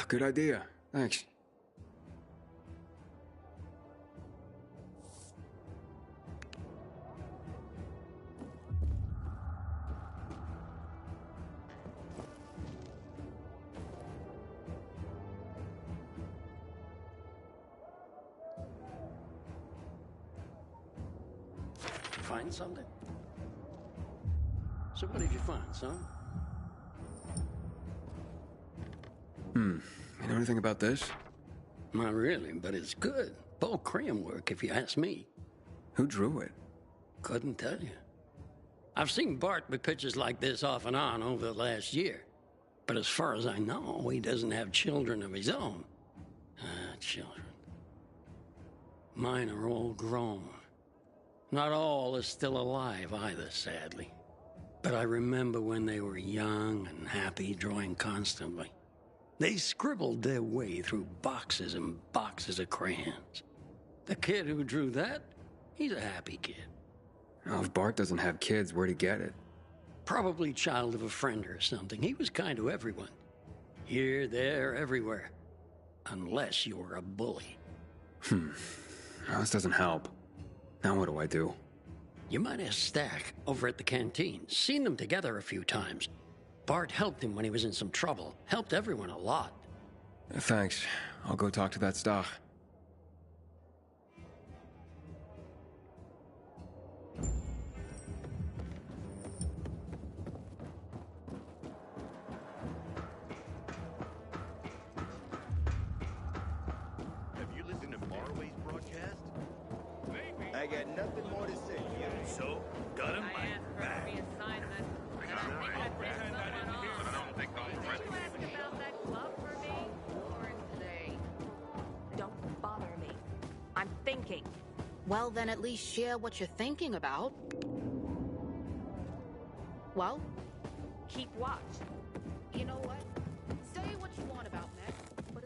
Good idea. Thanks. Find something? So what did you find, son? You know anything about this? Not really, but it's good. Paul Cram work, if you ask me. Who drew it? Couldn't tell you. I've seen Bart with pictures like this off and on over the last year. But as far as I know, he doesn't have children of his own. Children. Mine are all grown. Not all are still alive either, sadly. But I remember when they were young and happy, drawing constantly. They scribbled their way through boxes and boxes of crayons. The kid who drew that, he's a happy kid. Oh, if Bart doesn't have kids, where'd he get it? Probably child of a friend or something. He was kind to everyone. Here, there, everywhere. Unless you were a bully. Oh, this doesn't help. Now what do I do? You might have Stack over at the canteen. Seen them together a few times. Bart helped him when he was in some trouble. Helped everyone a lot. Thanks. I'll go talk to that Stach. Have you listened to Marway's broadcast? I got nothing more to say. So, got him? I asked for a reassignment, and I think I pissed someone off. Did you ask about that glove for me? Or today? Don't bother me. I'm thinking. Well, then at least share what you're thinking about. Well, keep watch. You know what? Say what you want about Mac, but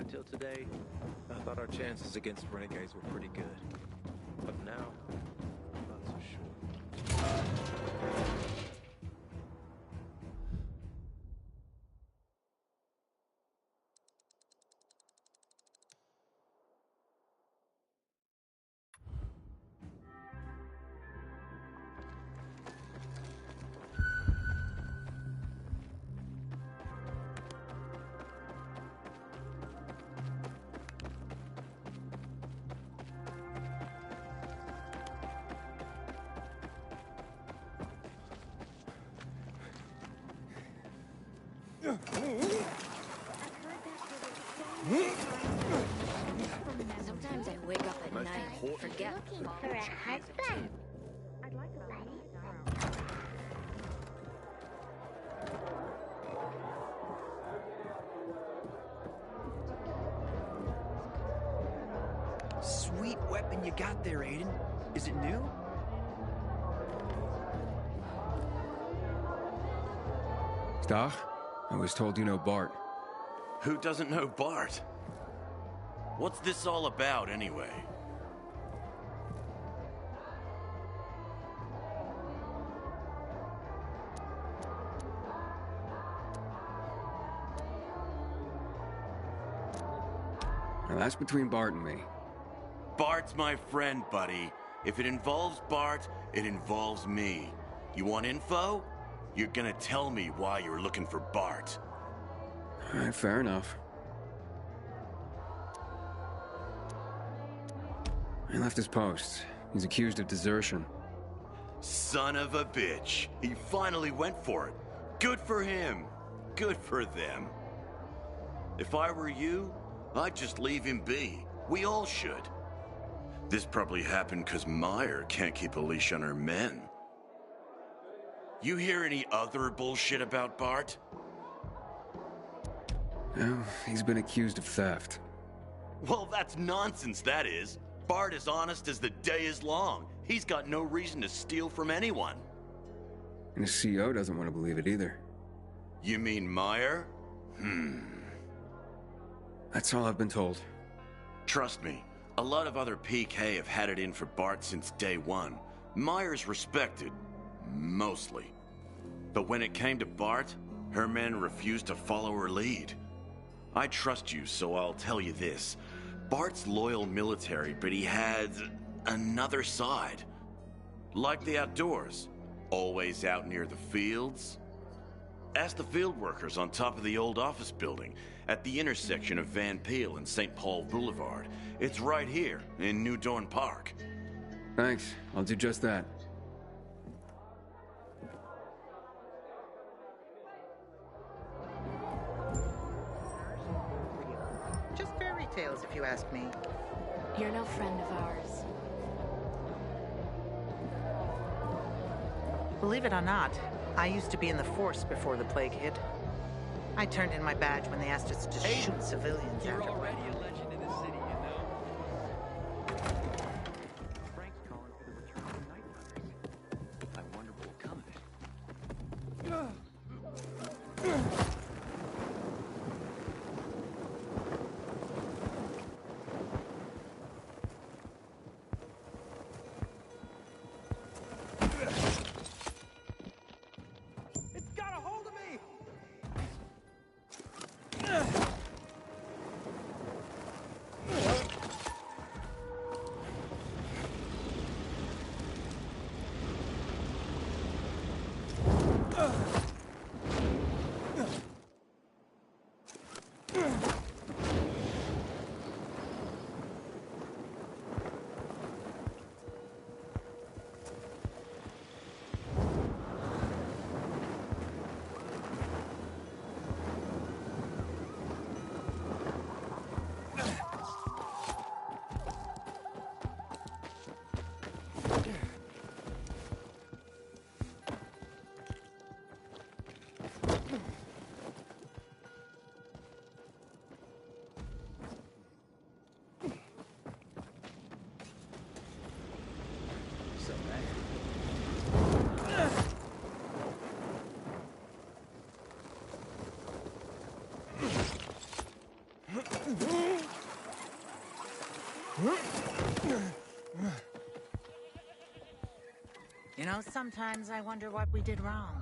Until today, I thought our chances against renegades were pretty good. But now, I'm not so sure. Sometimes I wake up at night and forget. Looking for a husband? Sweet weapon you got there, Aiden. Is it new? Doc, I was told you know Bart. Who doesn't know Bart? What's this all about, anyway? Now that's between Bart and me. Bart's my friend, buddy. If it involves Bart, it involves me. You want info? You're gonna tell me why you're looking for Bart. All right, fair enough. He left his post. He's accused of desertion. Son of a bitch. He finally went for it. Good for him. Good for them. If I were you, I'd just leave him be. We all should. This probably happened because Meyer can't keep a leash on her men. You hear any other bullshit about Bart? No, he's been accused of theft. Well, that's nonsense, that is. Bart is honest as the day is long. He's got no reason to steal from anyone. And his CO doesn't want to believe it either. You mean Meyer? That's all I've been told. Trust me, a lot of other PK have had it in for Bart since day one. Meyer's respected, mostly. But when it came to Bart, her men refused to follow her lead. I trust you, so I'll tell you this. Bart's loyal military, but he had another side. Like the outdoors, always out near the fields. Ask the field workers on top of the old office building at the intersection of Van Peel and St. Paul Boulevard. It's right here in New Dorn Park. Thanks, I'll do just that. Just fairy tales, if you ask me. You're no friend of ours. Believe it or not, I used to be in the force before the plague hit. I turned in my badge when they asked us to shoot civilians. You're after already a legend in the city, you know. Frank's calling for the return of the Night Runners. I wonder what will come of it. It's got a hold of me! You know, sometimes I wonder what we did wrong.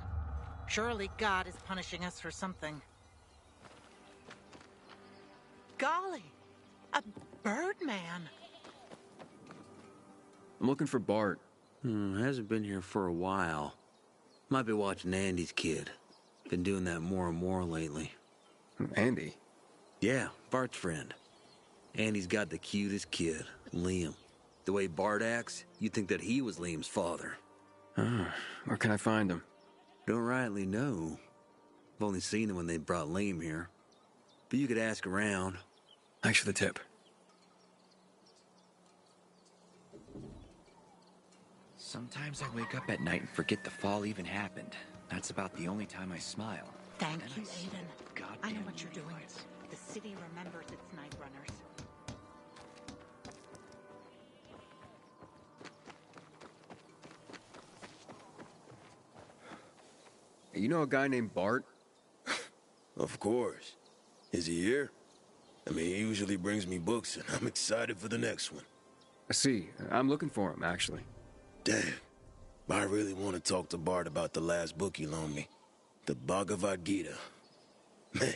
Surely God is punishing us for something. Golly! A birdman! I'm looking for Bart. Hasn't been here for a while. Might be watching Andy's kid. Been doing that more and more lately. Andy? Yeah, Bart's friend. Andy's got the cutest kid, Liam. The way Bart acts, you'd think that he was Liam's father. Where can I find him? Don't rightly know. I've only seen them when they brought Liam here. But you could ask around. Thanks for the tip. Sometimes I wake up at night and forget the fall even happened. That's about the only time I smile. Thank Then you, I see Aiden. goddamn I know what you're many doing. lights. The city remembers its night runners. You know a guy named Bart? Of course. Is he here? I mean, he usually brings me books, and I'm excited for the next one. I see. I'm looking for him, actually. Damn. I really want to talk to Bart about the last book he loaned me. The Bhagavad Gita. Man,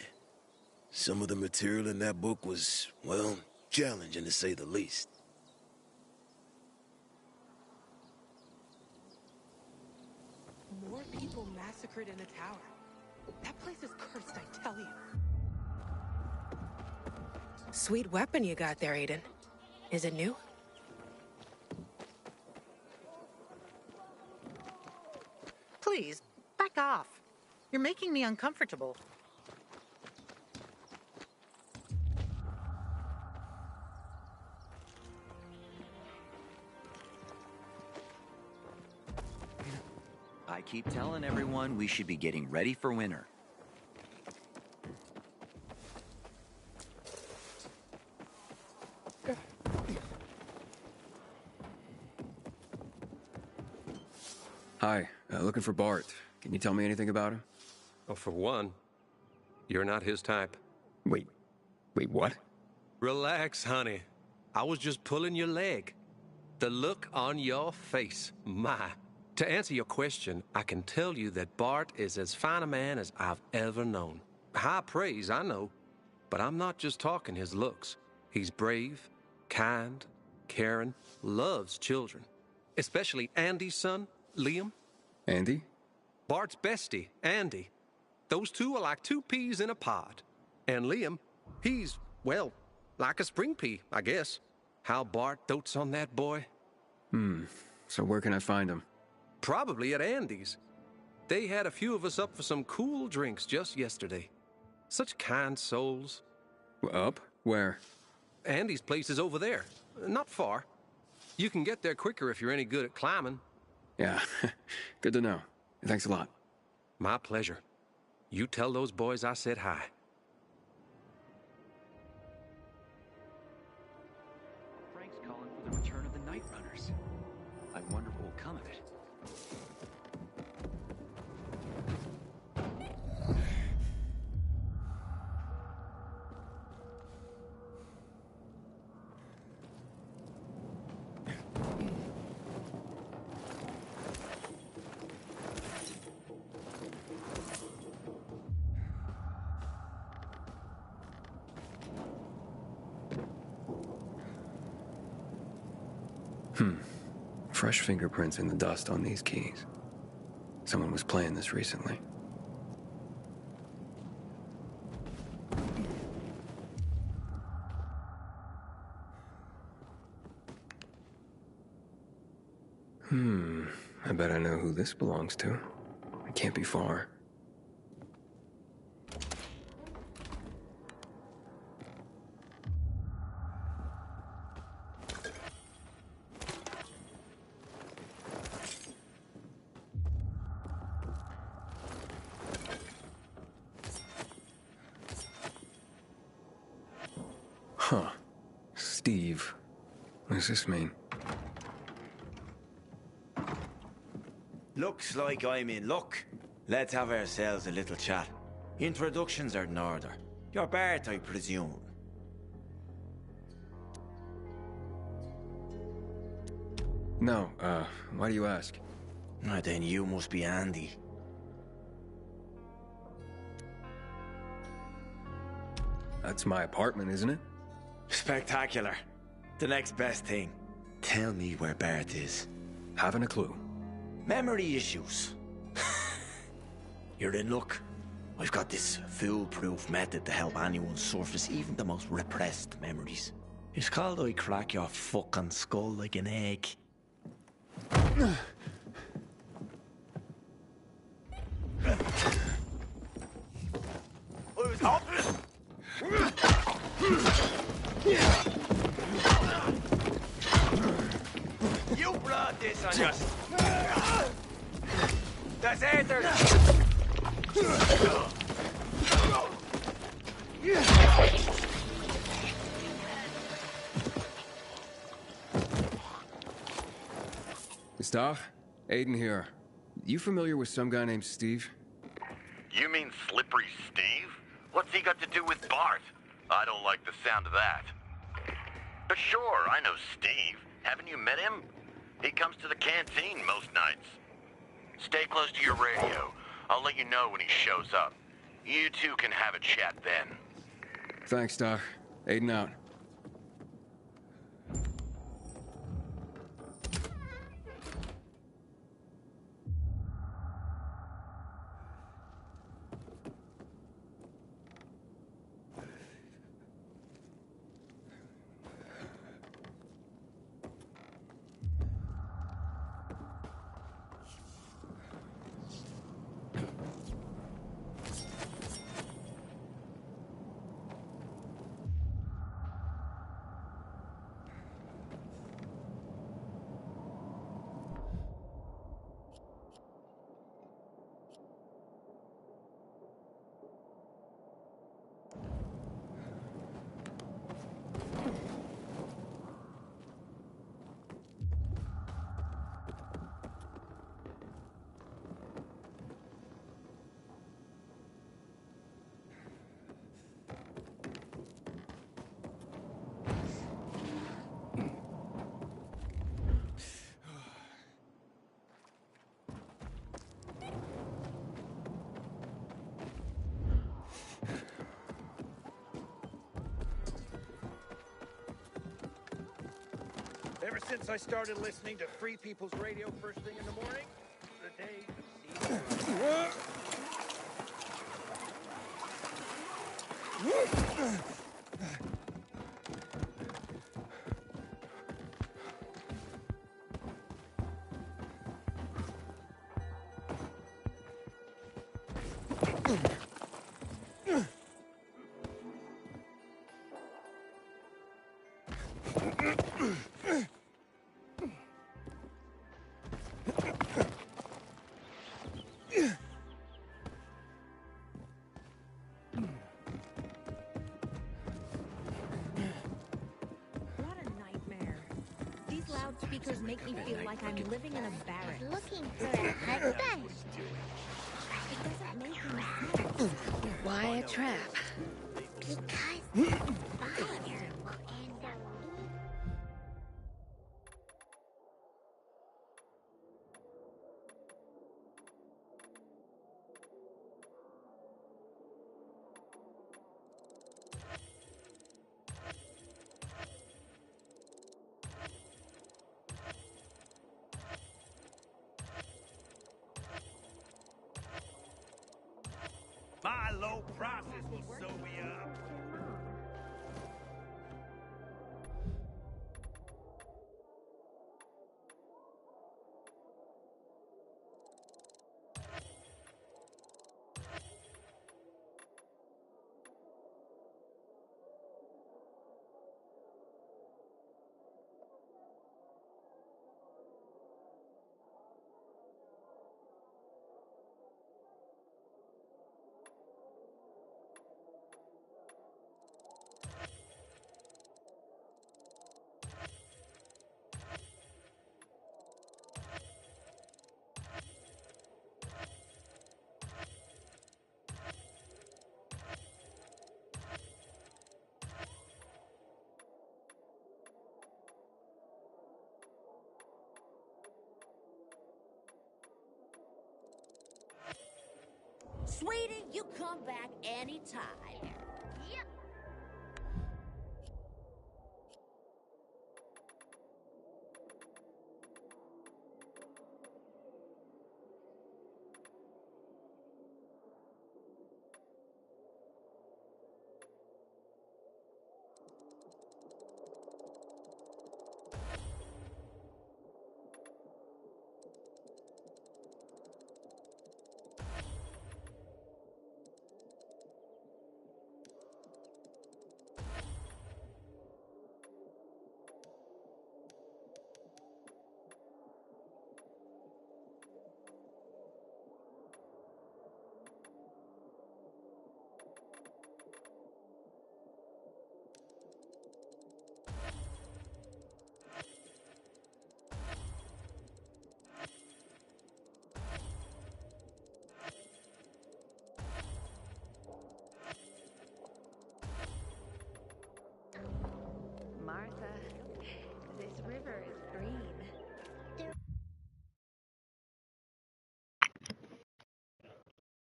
some of the material in that book was, well, challenging to say the least. More people massacred in the tower. That place is cursed, I tell you. Sweet weapon you got there, Aiden. Is it new? Please, back off. You're making me uncomfortable. I keep telling everyone we should be getting ready for winter. Hi, looking for Bart. Can you tell me anything about him? Well, for one, you're not his type. Wait, what? Relax, honey. I was just pulling your leg. The look on your face, my. To answer your question, I can tell you that Bart is as fine a man as I've ever known. High praise, I know, but I'm not just talking his looks. He's brave, kind, caring, loves children. Especially Andy's son, Liam. Andy? Bart's bestie, Andy. Those two are like two peas in a pod. And Liam, he's, well, like a spring pea, I guess. How Bart dotes on that boy. So where can I find him? Probably at Andy's. They had a few of us up for some cool drinks just yesterday. Such kind souls. Up? Where? Andy's place is over there. Not far. You can get there quicker if you're any good at climbing. Yeah, good to know. Thanks a lot. My pleasure. You tell those boys I said hi. Frank's calling for the return of the Night Runners. I wonder what will come of it. Fresh fingerprints in the dust on these keys. Someone was playing this recently. I bet I know who this belongs to. It can't be far. Huh. Steve. What does this mean? Looks like I'm in luck. Let's have ourselves a little chat. Introductions are in order. You're Bart, I presume. No, why do you ask? Then you must be Andy. That's my apartment, isn't it? Spectacular. The next best thing. Tell me where Bart is. Haven't a clue. Memory issues. You're in luck. I've got this foolproof method to help anyone surface even the most repressed memories. It's called I crack your fucking skull like an egg. just... Das Äther! Gustav? Aiden here. You familiar with some guy named Steve? You mean Slippery Steve? What's he got to do with Bart? I don't like the sound of that. But sure, I know Steve. Haven't you met him? He comes to the canteen most nights. Stay close to your radio. I'll let you know when he shows up. You two can have a chat then. Thanks, Doc. Aiden out. Ever since I started listening to Free People's Radio first thing in the morning, the day seems... Loudspeakers make me feel like I'm living in a barracks. Looking for a husband. It doesn't make any sense. Why a trap? Because fire will end up. My low prices will sew me up. Sweetie, you come back anytime. Yep.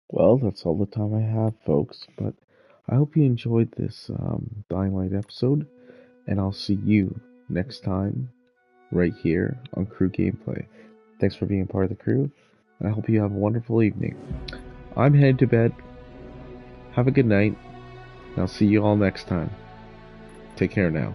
Well, that's all the time I have, folks, but I hope you enjoyed this Dying Light episode, and I'll see you next time right here on Crew Gameplay. Thanks for being part of the crew, and I hope you have a wonderful evening. I'm headed to bed. Have a good night, and I'll see you all next time. Take care now.